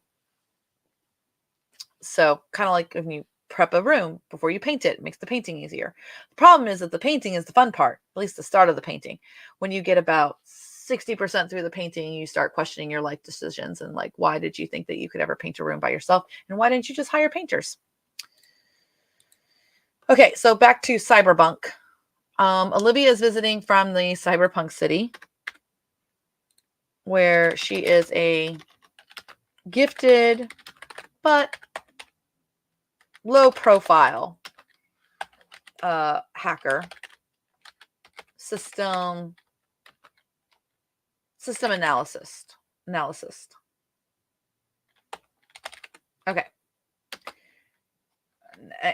So kind of like when you prep a room before you paint it, it makes the painting easier. The problem is that the painting is the fun part, at least the start of the painting. When you get about 60% through the painting, you start questioning your life decisions and like, why did you think that you could ever paint a room by yourself? And why didn't you just hire painters? Okay, so back to Cyberbunk. Olivia is visiting from the Cyberpunk city, where she is a gifted but low profile hacker, system analyst. Okay.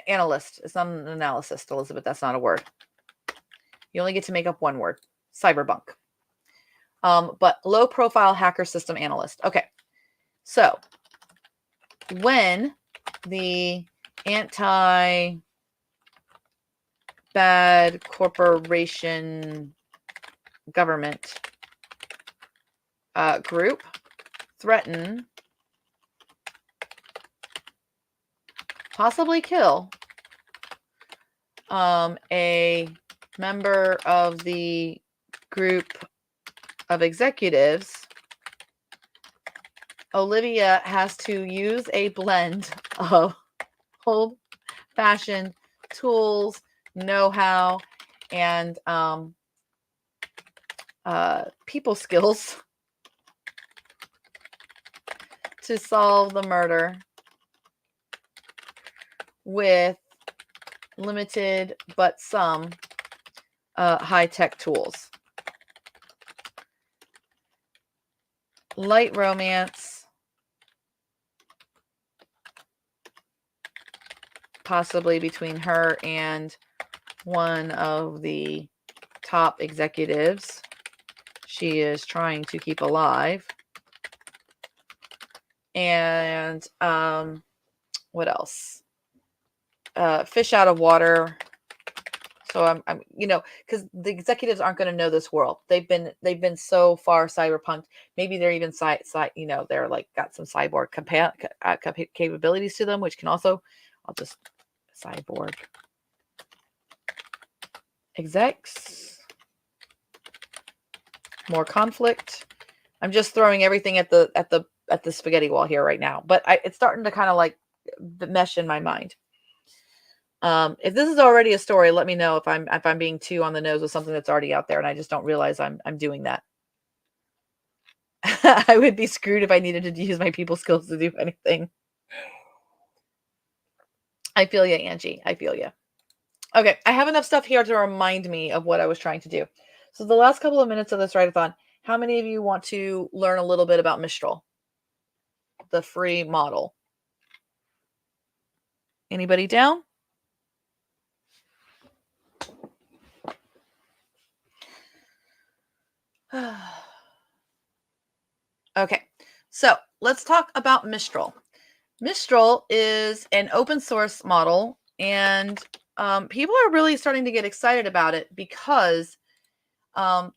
Analyst. It's not an analyst, Elizabeth. That's not a word. You only get to make up one word. Cyberbunk. But low profile hacker system analyst. Okay. So when the anti-bad corporation government group threaten, possibly kill a member of the group of executives, Olivia has to use a blend of old-fashioned tools, know-how, and people skills to solve the murder with limited but some high-tech tools. Light romance, possibly between her and one of the top executives she is trying to keep alive. And what else? Fish out of water. So I'm because the executives aren't going to know this world. They've been so far cyberpunked. Maybe they're even they're like got some cyborg capabilities to them, which can also, I'll just cyborg execs, more conflict. I'm just throwing everything at the spaghetti wall here right now, but it's starting to kind of like mesh in my mind. If this is already a story, let me know if I'm being too on the nose with something that's already out there and I just don't realize I'm doing that. I would be screwed if I needed to use my people skills to do anything. I feel you, Angie. I feel you. Okay, I have enough stuff here to remind me of what I was trying to do. So the last couple of minutes of this write-a-thon, how many of you want to learn a little bit about Mistral, the free model? Anybody down? Okay, so let's talk about Mistral. Mistral is an open source model, and people are really starting to get excited about it because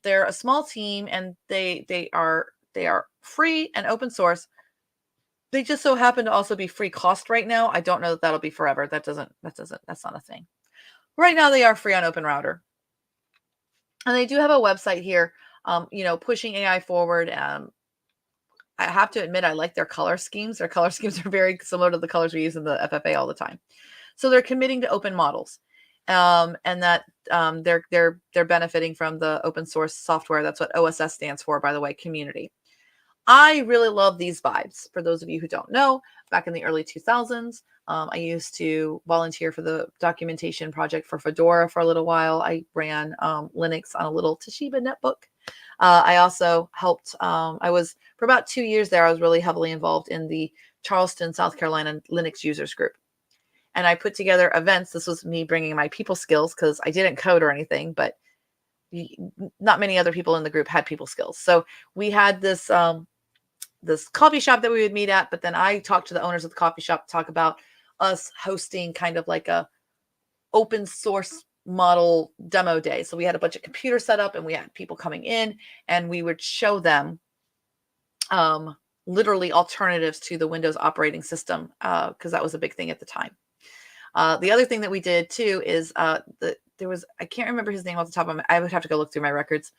they're a small team and they are free and open source. They just so happen to also be free cost right now. I don't know that that'll be forever. That's not a thing. Right now they are free on OpenRouter. And they do have a website here, pushing AI forward. I have to admit, I like their color schemes. Their color schemes are very similar to the colors we use in the FFA all the time. So they're committing to open models, and that they're benefiting from the open source software. That's what OSS stands for, by the way, community. I really love these vibes. For those of you who don't know, back in the early 2000s, I used to volunteer for the documentation project for Fedora for a little while. I ran Linux on a little Toshiba netbook. I also helped, for about 2 years there, I was really heavily involved in the Charleston, South Carolina Linux users group. And I put together events. This was me bringing my people skills because I didn't code or anything, but not many other people in the group had people skills. So we had this coffee shop that we would meet at, but then I talked to the owners of the coffee shop to talk about us hosting kind of like a open source model demo day. So we had a bunch of computers set up and we had people coming in and we would show them literally alternatives to the Windows operating system because that was a big thing at the time. The other thing that we did too is there was, I can't remember his name off the top of my, I would have to go look through my records.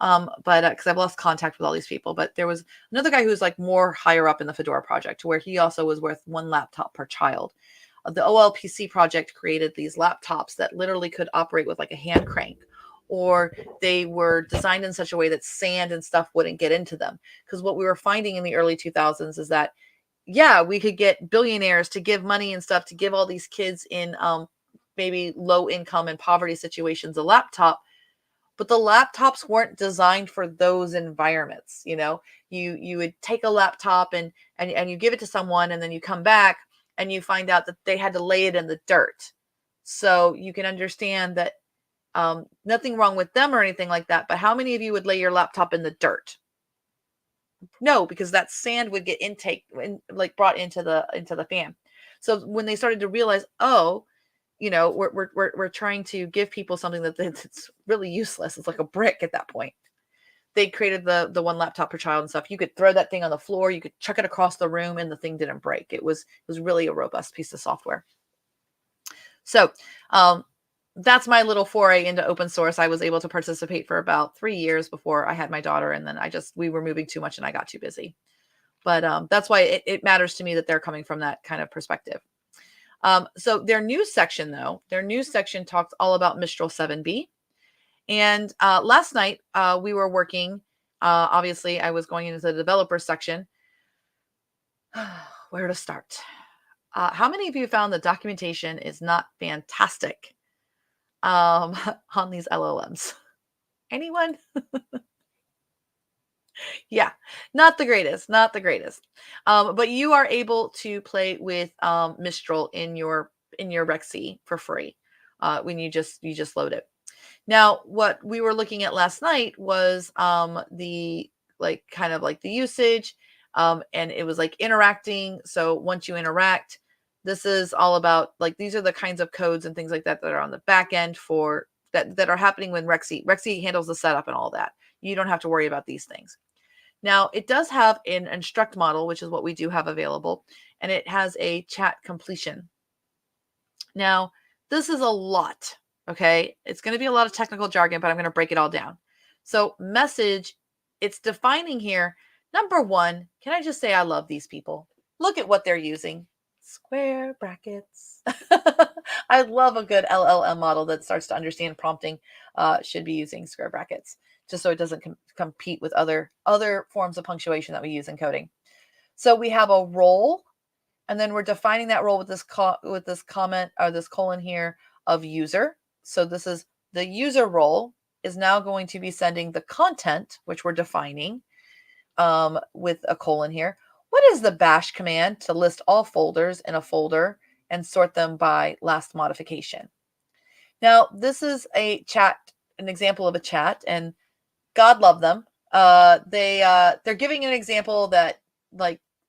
But because I've lost contact with all these people, but there was another guy who was like more higher up in the Fedora project where he also was worth 1 laptop per child. The OLPC project created these laptops that literally could operate with like a hand crank, or they were designed in such a way that sand and stuff wouldn't get into them. Because what we were finding in the early 2000s is that, yeah, we could get billionaires to give money and stuff to give all these kids in maybe low income and poverty situations a laptop, but the laptops weren't designed for those environments. You would take a laptop and you give it to someone, and then you come back and you find out that they had to lay it in the dirt. So you can understand that nothing wrong with them or anything like that. But how many of you would lay your laptop in the dirt? No, because that sand would get brought into the fan. So when they started to realize, we're trying to give people something that's really useless. It's like a brick at that point. They created the 1 laptop per child and stuff. You could throw that thing on the floor, you could chuck it across the room, and the thing didn't break. It was really a robust piece of software. So that's my little foray into open source. I was able to participate for about 3 years before I had my daughter, and then we were moving too much and I got too busy. But that's why it matters to me that they're coming from that kind of perspective. So their news section talks all about Mistral 7B. And last night we were working, obviously I was going into the developer section. Where to start? How many of you found the documentation is not fantastic on these LLMs? Anyone? Yeah, not the greatest. But you are able to play with Mistral in your Rexy for free when you just load it. Now, what we were looking at last night was the kind of like the usage, and it was like interacting. So once you interact, this is all about these are the kinds of codes and things like that that are on the back end for that are happening when Rexy handles the setup and all that. You don't have to worry about these things. Now, it does have an instruct model, which is what we do have available, and it has a chat completion. Now, this is a lot, okay? It's going to be a lot of technical jargon, but I'm going to break it all down. So message, it's defining here. Number 1, can I just say I love these people? Look at what they're using. Square brackets. I love a good LLM model that starts to understand prompting. Should be using square brackets, just so it doesn't compete with other forms of punctuation that we use in coding. So we have a role, and then we're defining that role with this comment or this colon here of user. So this is the user role is now going to be sending the content, which we're defining with a colon here. What is the bash command? To list all folders in a folder and sort them by last modification. Now, this is a chat, an example of a chat, and God love them. They're giving an example that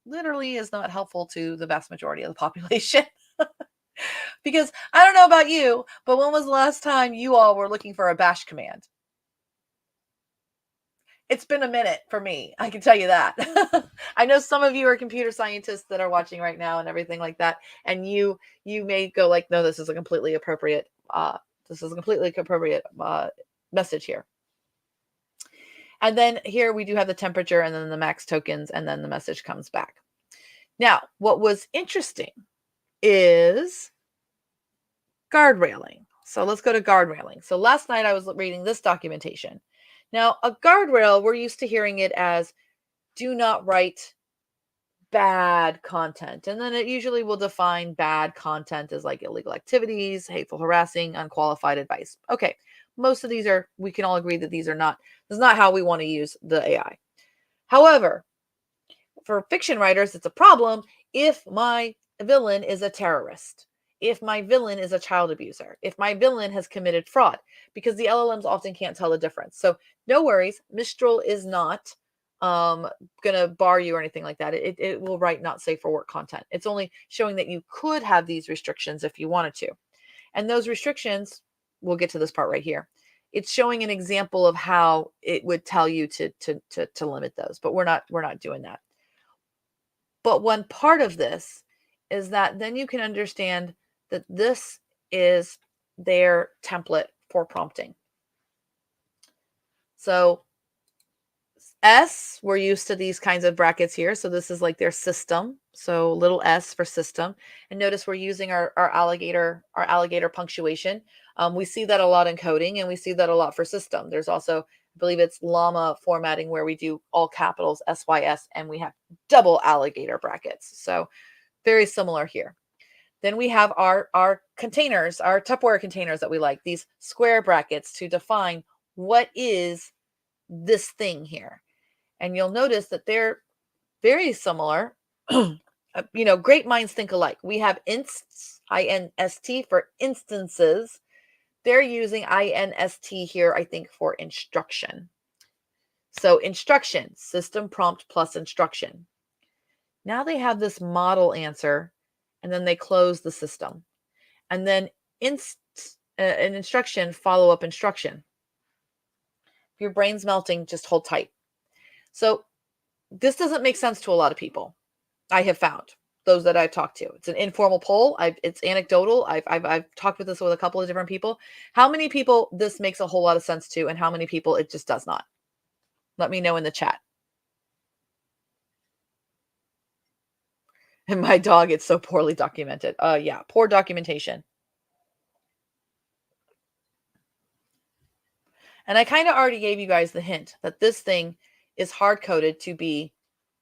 literally is not helpful to the vast majority of the population. Because I don't know about you, but when was the last time you all were looking for a bash command? It's been a minute for me. I can tell you that. I know some of you are computer scientists that are watching right now and everything like that. And you may go like, no, this is a completely appropriate, message here. And then here we do have the temperature and then the max tokens, and then the message comes back. Now, what was interesting is guard railing. So let's go to guard railing. So last night I was reading this documentation. Now, a guardrail, we're used to hearing it as do not write bad content. And then it usually will define bad content as like illegal activities, hateful harassing, unqualified advice. Okay, most of these are, we can all agree that this is not how we want to use the AI. However, for fiction writers, it's a problem if my villain is a terrorist, if my villain is a child abuser, if my villain has committed fraud, because the LLMs often can't tell the difference. So no worries, Mistral is not gonna bar you or anything like that. It will write not safe for work content. It's only showing that you could have these restrictions if you wanted to. And those restrictions, we'll get to this part right here. It's showing an example of how it would tell you to limit those, but we're not doing that. But one part of this is that then you can understand that this is their template for prompting. So S, we're used to these kinds of brackets here. So this is like their system. So little s for system. And notice we're using our alligator punctuation. We see that a lot in coding, and we see that a lot for system. There's also, I believe it's llama formatting, where we do all capitals SYS, and we have double alligator brackets. So very similar here. Then we have our containers, our Tupperware containers that we like, these square brackets to define what is this thing here. And you'll notice that they're very similar. Great minds think alike. We have inst, INST for instances. They're using INST here, I think, for instruction. So instruction, system prompt plus instruction. Now they have this model answer, and then they close the system. And then an instruction, follow up instruction. If your brain's melting, just hold tight. So this doesn't make sense to a lot of people. I have found those that I've talked to. It's an informal poll. It's anecdotal. I've talked with this with a couple of different people. How many people this makes a whole lot of sense to, and how many people it just does not? Let me know in the chat. And my dog, it's so poorly documented. Yeah, poor documentation. And I kind of already gave you guys the hint that this thing is hard-coded to be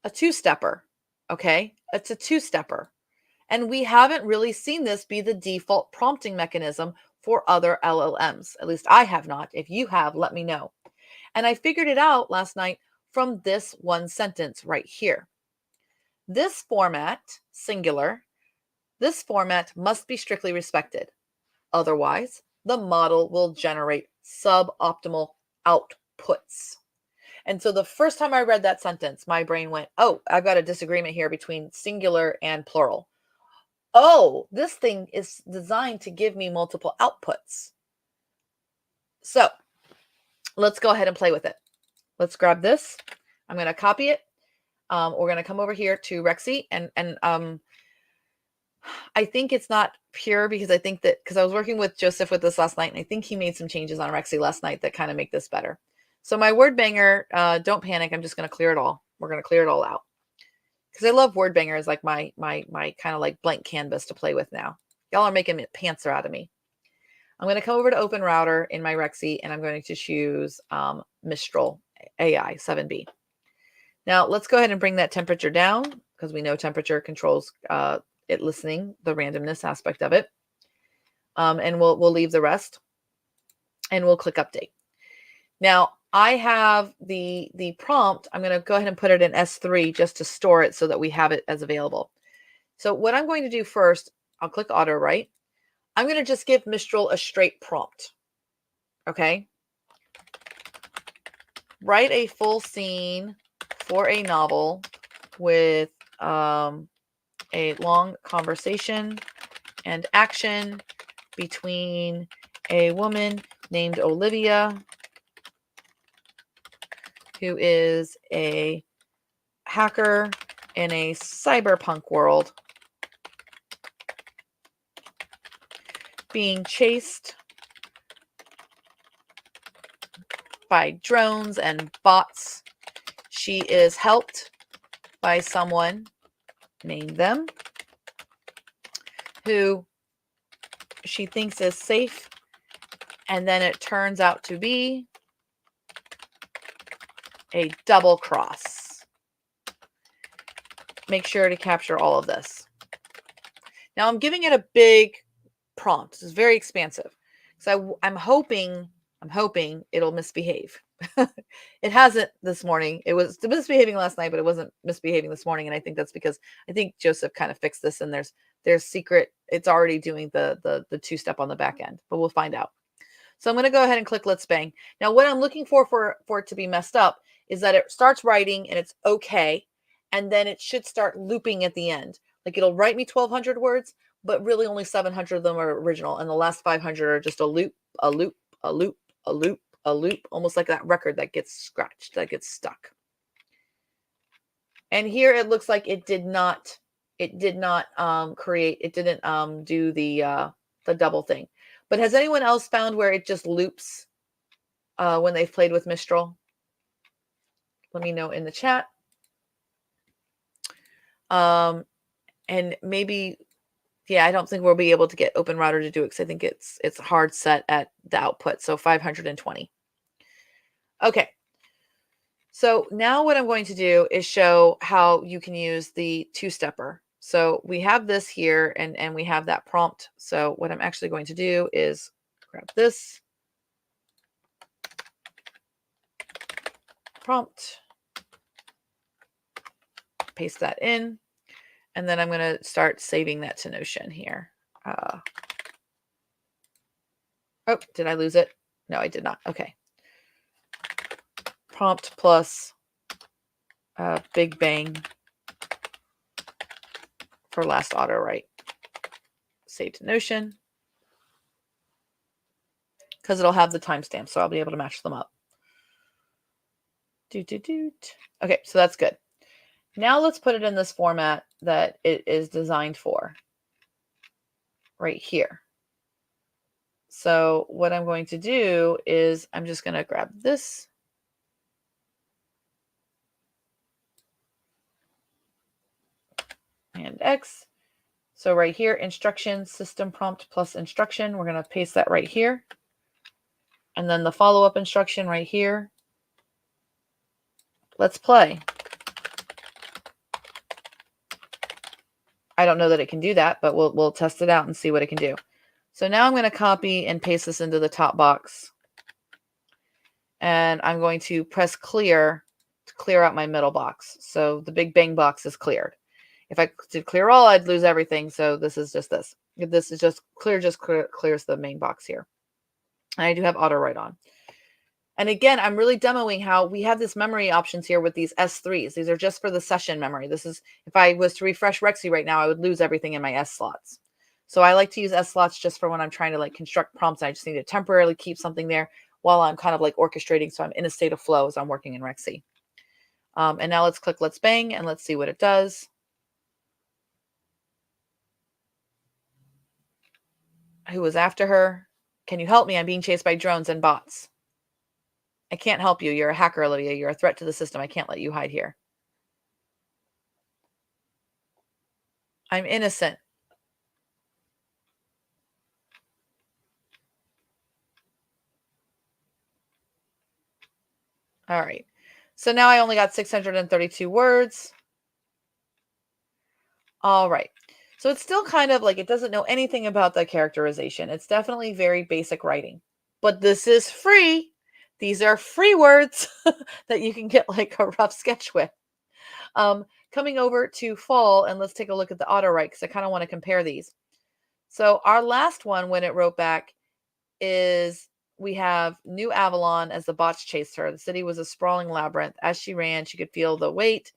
a two-stepper, okay? It's a two-stepper. And we haven't really seen this be the default prompting mechanism for other LLMs. At least I have not. If you have, let me know. And I figured it out last night from this one sentence right here. This format, singular, this format must be strictly respected. Otherwise, the model will generate suboptimal outputs. And so the first time I read that sentence, my brain went, oh, I've got a disagreement here between singular and plural. Oh, this thing is designed to give me multiple outputs. So let's go ahead and play with it. Let's grab this. I'm going to copy it. We're going to come over here to Rexy, and I think it's not pure because I think that, because I was working with Joseph with this last night, and I think he made some changes on Rexy last night that kind of make this better. So my word banger, don't panic. I'm just going to clear it all. We're going to clear it all out because I love word banger as like my kind of like blank canvas to play with now. Y'all are making a pantser out of me. I'm going to come over to Open Router in my Rexy, and I'm going to choose Mistral AI 7B. Now let's go ahead and bring that temperature down because we know temperature controls it listening, the randomness aspect of it. And we'll leave the rest, and we'll click update. Now I have the prompt. I'm going to go ahead and put it in S3 just to store it so that we have it as available. So what I'm going to do first, I'll click auto write. I'm going to just give Mistral a straight prompt. Okay. Write a full scene for a novel with a long conversation and action between a woman named Olivia who is a hacker in a cyberpunk world, being chased by drones and bots. She is helped by someone, name them, who she thinks is safe, and then it turns out to be a double cross. Make sure to capture all of this. Now I'm giving it a big prompt. This is very expansive. So I'm hoping it'll misbehave. It hasn't this morning. It was misbehaving last night, but it wasn't misbehaving this morning. And I think that's because I think Joseph kind of fixed this, and there's secret. It's already doing the two-step on the back end, but we'll find out. So I'm going to go ahead and click Let's Bang. Now, what I'm looking for it to be messed up is that it starts writing and it's okay, and then it should start looping at the end. Like it'll write me 1,200 words, but really only 700 of them are original, and the last 500 are just a loop, a loop, a loop, a loop, a loop, almost like that record that gets scratched, that gets stuck. And here it looks like it did not create, it didn't do the double thing. But has anyone else found where it just loops when they've played with Mistral? Let me know in the chat. And maybe, yeah, I don't think we'll be able to get OpenRouter to do it because I think it's hard set at the output. So 520. Okay. So now what I'm going to do is show how you can use the two-stepper. So we have this here and we have that prompt. So what I'm actually going to do is grab this prompt, paste that in, and then I'm going to start saving that to Notion here. Oh, did I lose it? No, I did not. Okay. Prompt plus Big Bang for last auto write. Save to Notion. Because it'll have the timestamp, so I'll be able to match them up. Okay, so that's good. Now let's put it in this format that it is designed for. Right here. So what I'm going to do is I'm just going to grab this. And X. So right here, instruction, system prompt plus instruction. We're going to paste that right here. And then the follow-up instruction right here. Let's play. I don't know that it can do that, but we'll test it out and see what it can do. So now I'm going to copy and paste this into the top box. And I'm going to press clear to clear out my middle box. So the Big Bang box is cleared. If I did clear all, I'd lose everything. So this is just this. If this is just clears the main box here. And I do have auto write on. And again, I'm really demoing how we have this memory options here with these S3s. These are just for the session memory. This is, if I was to refresh Rexy right now, I would lose everything in my S slots. So I like to use S slots just for when I'm trying to like construct prompts. I just need to temporarily keep something there while I'm kind of like orchestrating. So I'm in a state of flow as I'm working in Rexy. And now let's click Let's Bang and let's see what it does. Who was after her? Can you help me? I'm being chased by drones and bots. I can't help you. You're a hacker, Olivia. You're a threat to the system. I can't let you hide here. I'm innocent. All right. So now I only got 632 words. All right. So it's still kind of like it doesn't know anything about the characterization. It's definitely very basic writing. But this is free. These are free words that you can get like a rough sketch with. Coming over to fall, and let's take a look at the auto write because I kind of want to compare these. So our last one, when it wrote back, is we have New Avalon as the bots chased her. The city was a sprawling labyrinth. As she ran, she could feel the weight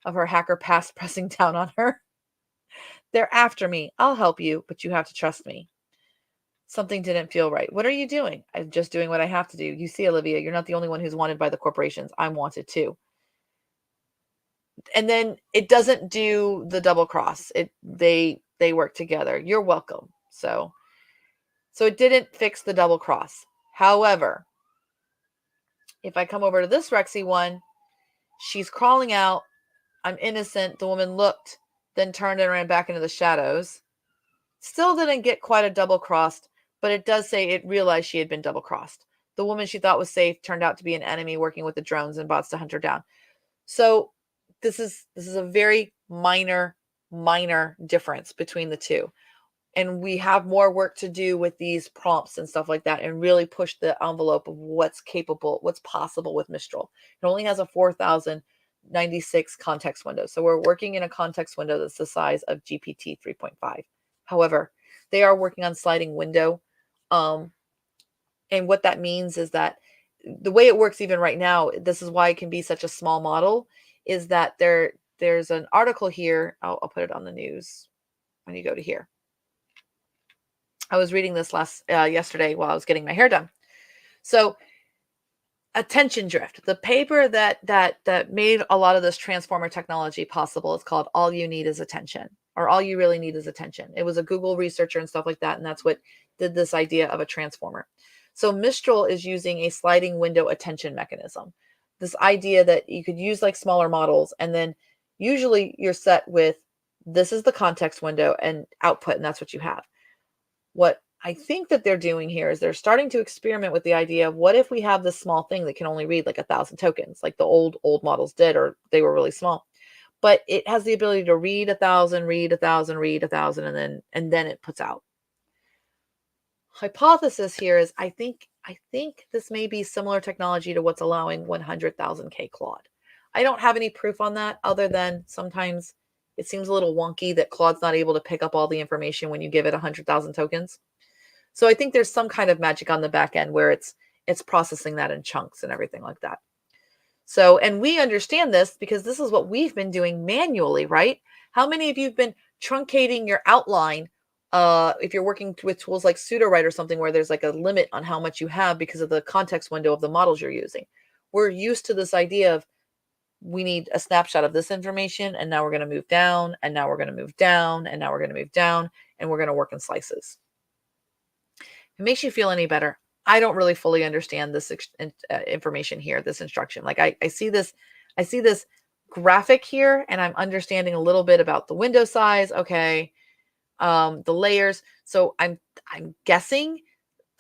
of her hacker past pressing down on her. They're after me. I'll help you, but you have to trust me. Something didn't feel right. What are you doing? I'm just doing what I have to do. You see, Olivia, you're not the only one who's wanted by the corporations. I'm wanted too. And then it doesn't do the double cross. They work together. You're welcome. So it didn't fix the double cross. However, if I come over to this Rexy one, she's crawling out. I'm innocent. The woman looked, then turned and ran back into the shadows. Still didn't get quite a double crossed, but it does say it realized she had been double crossed. The woman she thought was safe turned out to be an enemy working with the drones and bots to hunt her down. So this is a very minor difference between the two. And we have more work to do with these prompts and stuff like that and really push the envelope of what's capable, what's possible with Mistral. It only has a 4,096 context window. So we're working in a context window that's the size of GPT 3.5. However, they are working on sliding window. And what that means is that the way it works even right now, this is why it can be such a small model, is that there's an article here. I'll put it on the news when you go to here. I was reading this yesterday while I was getting my hair done. So attention drift, the paper that made a lot of this transformer technology possible is called All You Need Is Attention, or All You Really Need Is Attention. It was a Google researcher and stuff like that, and that's what did this idea of a transformer. So Mistral is using a sliding window attention mechanism. This idea that you could use like smaller models, and then usually you're set with, this is the context window and output, and that's what you have. What I think that they're doing here is they're starting to experiment with the idea of, what if we have this small thing that can only read like 1,000 tokens, like the old models did, or they were really small, but it has the ability to read 1,000, read 1,000, read 1,000, and then it puts out. Hypothesis here is I think this may be similar technology to what's allowing 100,000K Claude. I don't have any proof on that other than sometimes it seems a little wonky that Claude's not able to pick up all the information when you give it 100,000 tokens. So I think there's some kind of magic on the back end where it's processing that in chunks and everything like that. So, and we understand this because this is what we've been doing manually, right? How many of you have been truncating your outline if you're working with tools like Pseudowrite or something where there's like a limit on how much you have because of the context window of the models you're using? We're used to this idea of, we need a snapshot of this information, and now we're going to move down, and now we're going to move down, and now we're going to move down, and we're going to work in slices. If it makes you feel any better, I don't really fully understand this information here, this instruction. Like I see this graphic here, and I'm understanding a little bit about the window size. Okay. The layers. So I'm guessing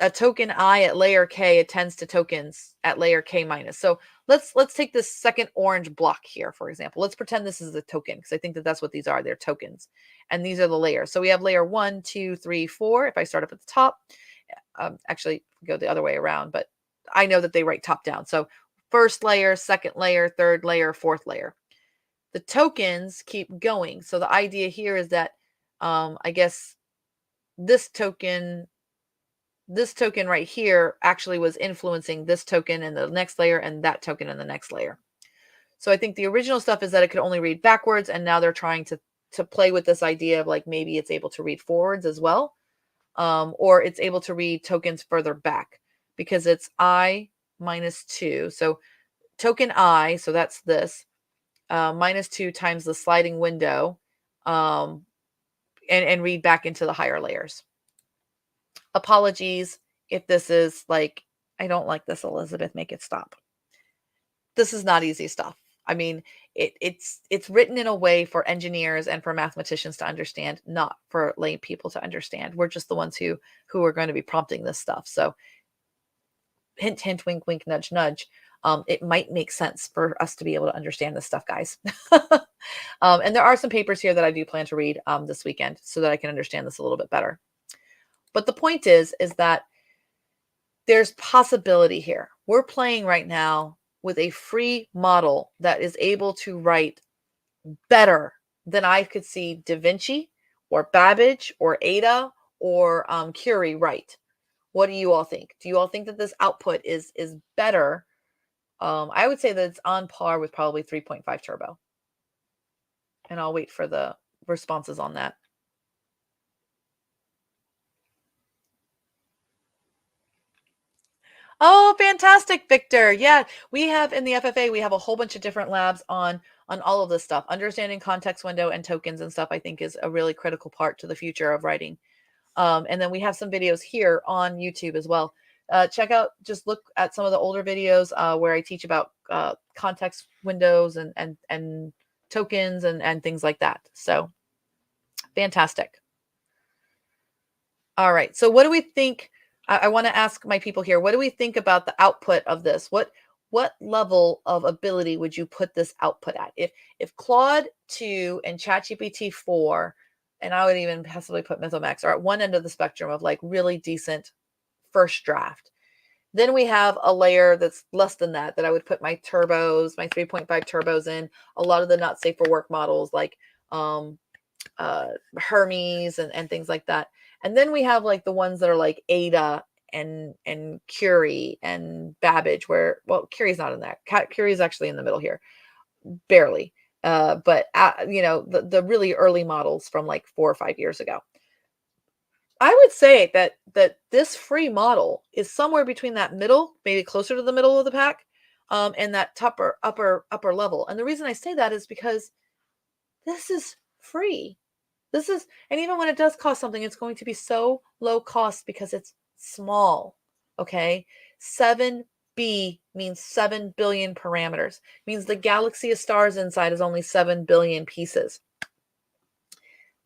a token I at layer K attends to tokens at layer K minus. So let's take this second orange block here, for example. Let's pretend this is a token, because I think that that's what these are. They're tokens. And these are the layers. So we have layer 1, 2, 3, 4. If I start up at the top, actually go the other way around, but I know that they write top down. So first layer, second layer, third layer, fourth layer. The tokens keep going. So the idea here is that I guess this token right here actually was influencing this token in the next layer and that token in the next layer. So I think the original stuff is that it could only read backwards, and now they're trying to play with this idea of like maybe it's able to read forwards as well, or it's able to read tokens further back because it's I minus 2. So token I, so that's this, minus 2 times the sliding window, and read back into the higher layers. Apologies if this is like, I don't like this, Elizabeth, make it stop. This is not easy stuff. I mean, it's written in a way for engineers and for mathematicians to understand, not for lay people to understand. We're just the ones who are going to be prompting this stuff. So hint, hint, wink, wink, nudge, nudge. It might make sense for us to be able to understand this stuff, guys. And there are some papers here that I do plan to read this weekend so that I can understand this a little bit better. But the point is that there's possibility here. We're playing right now with a free model that is able to write better than I could see Da Vinci or Babbage or Ada or Curie write. What do you all think? Do you all think that this output is better? I would say that it's on par with probably 3.5 turbo. And I'll wait for the responses on that. Oh, fantastic, Victor. Yeah, we have in the FFA, we have a whole bunch of different labs on all of this stuff. Understanding context window and tokens and stuff, I think, is a really critical part to the future of writing. And then we have some videos here on YouTube as well. Check out, just look at some of the older videos where I teach about context windows and tokens and things like that. So fantastic. All right. So what do we think? I want to ask my people here, what do we think about the output of this? What level of ability would you put this output at? If Claude 2 and ChatGPT 4, and I would even possibly put Mythomax, are at one end of the spectrum of like really decent first draft. Then we have a layer that's less than that I would put my turbos, my 3.5 turbos in, a lot of the not safe for work models like Hermes and things like that. And then we have like the ones that are like Ada and Curie and Babbage, where, well, Curie's not in that. Curie's actually in the middle here, barely. But the really early models from like 4 or 5 years ago. I would say that this free model is somewhere between that middle, maybe closer to the middle of the pack, and that upper level. And the reason I say that is because this is free. And even when it does cost something, it's going to be so low cost because it's small. Okay. 7B means 7 billion parameters, means the galaxy of stars inside is only 7 billion pieces.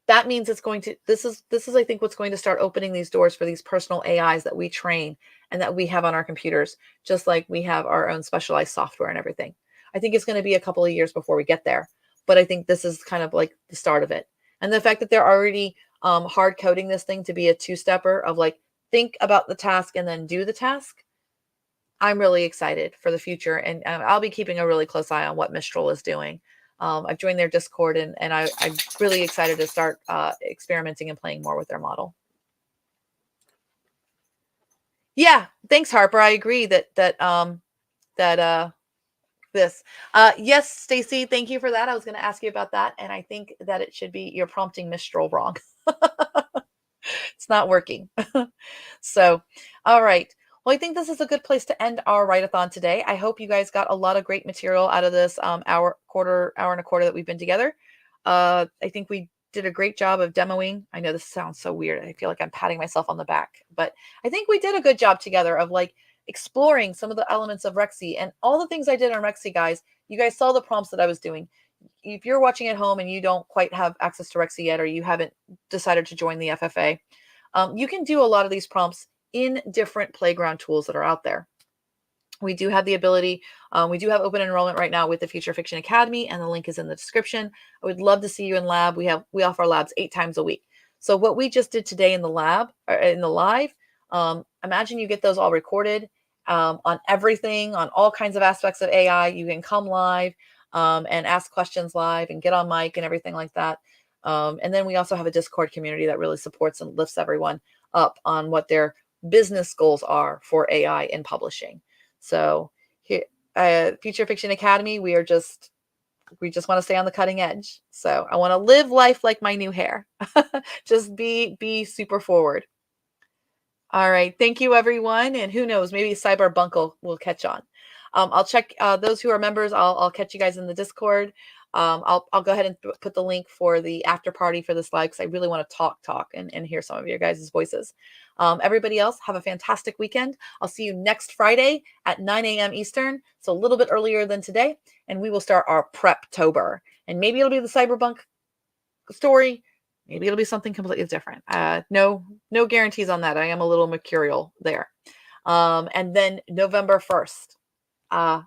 That means it's going to, this is, I think, what's going to start opening these doors for these personal AIs that we train and that we have on our computers, just like we have our own specialized software and everything. I think it's going to be a couple of years before we get there, but I think this is kind of like the start of it. And the fact that they're already hard coding this thing to be a two-stepper of like, think about the task and then do the task. I'm really excited for the future. And I'll be keeping a really close eye on what Mistral is doing. I've joined their Discord and I'm really excited to start experimenting and playing more with their model. Yeah, thanks, Harper. I agree that this. Yes, Stacy, thank you for that. I was going to ask you about that, and I think that it should be you're prompting Mistral wrong. It's not working. So, all right. Well, I think this is a good place to end our write-a-thon today. I hope you guys got a lot of great material out of this hour and a quarter that we've been together. I think we did a great job of demoing. I know this sounds so weird. I feel like I'm patting myself on the back, but I think we did a good job together of like exploring some of the elements of Rexy and all the things I did on Rexy, guys. You guys saw the prompts that I was doing. If you're watching at home and you don't quite have access to Rexy yet, or you haven't decided to join the FFA, you can do a lot of these prompts in different playground tools that are out there. We do have the ability, we do have open enrollment right now with the Future Fiction Academy, and the link is in the description. I would love to see you in lab. We offer labs 8 times a week. So what we just did today in the lab, or in the live, imagine you get those all recorded on everything, on all kinds of aspects of AI. You can come live and ask questions live and get on mic and everything like that. And then we also have a Discord community that really supports and lifts everyone up on what their business goals are for AI in publishing. So here, Future Fiction Academy, we just want to stay on the cutting edge. So I want to live life like my new hair. Just be super forward. All right. Thank you, everyone. And who knows, maybe Cyberbunk will catch on. I'll check those who are members. I'll catch you guys in the Discord. I'll go ahead and put the link for the after party for this live because I really want to talk and hear some of your guys' voices. Everybody else, have a fantastic weekend. I'll see you next Friday at 9 a.m. Eastern, so a little bit earlier than today, and we will start our Prep-tober. And maybe it'll be the Cyberbunk story. Maybe it'll be something completely different. No guarantees on that. I am a little mercurial there. And then November 1st,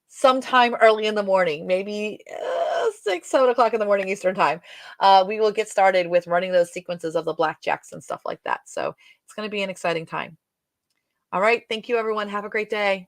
sometime early in the morning, maybe 6, 7 o'clock in the morning Eastern time, we will get started with running those sequences of the blackjacks and stuff like that. So it's going to be an exciting time. All right. Thank you, everyone. Have a great day.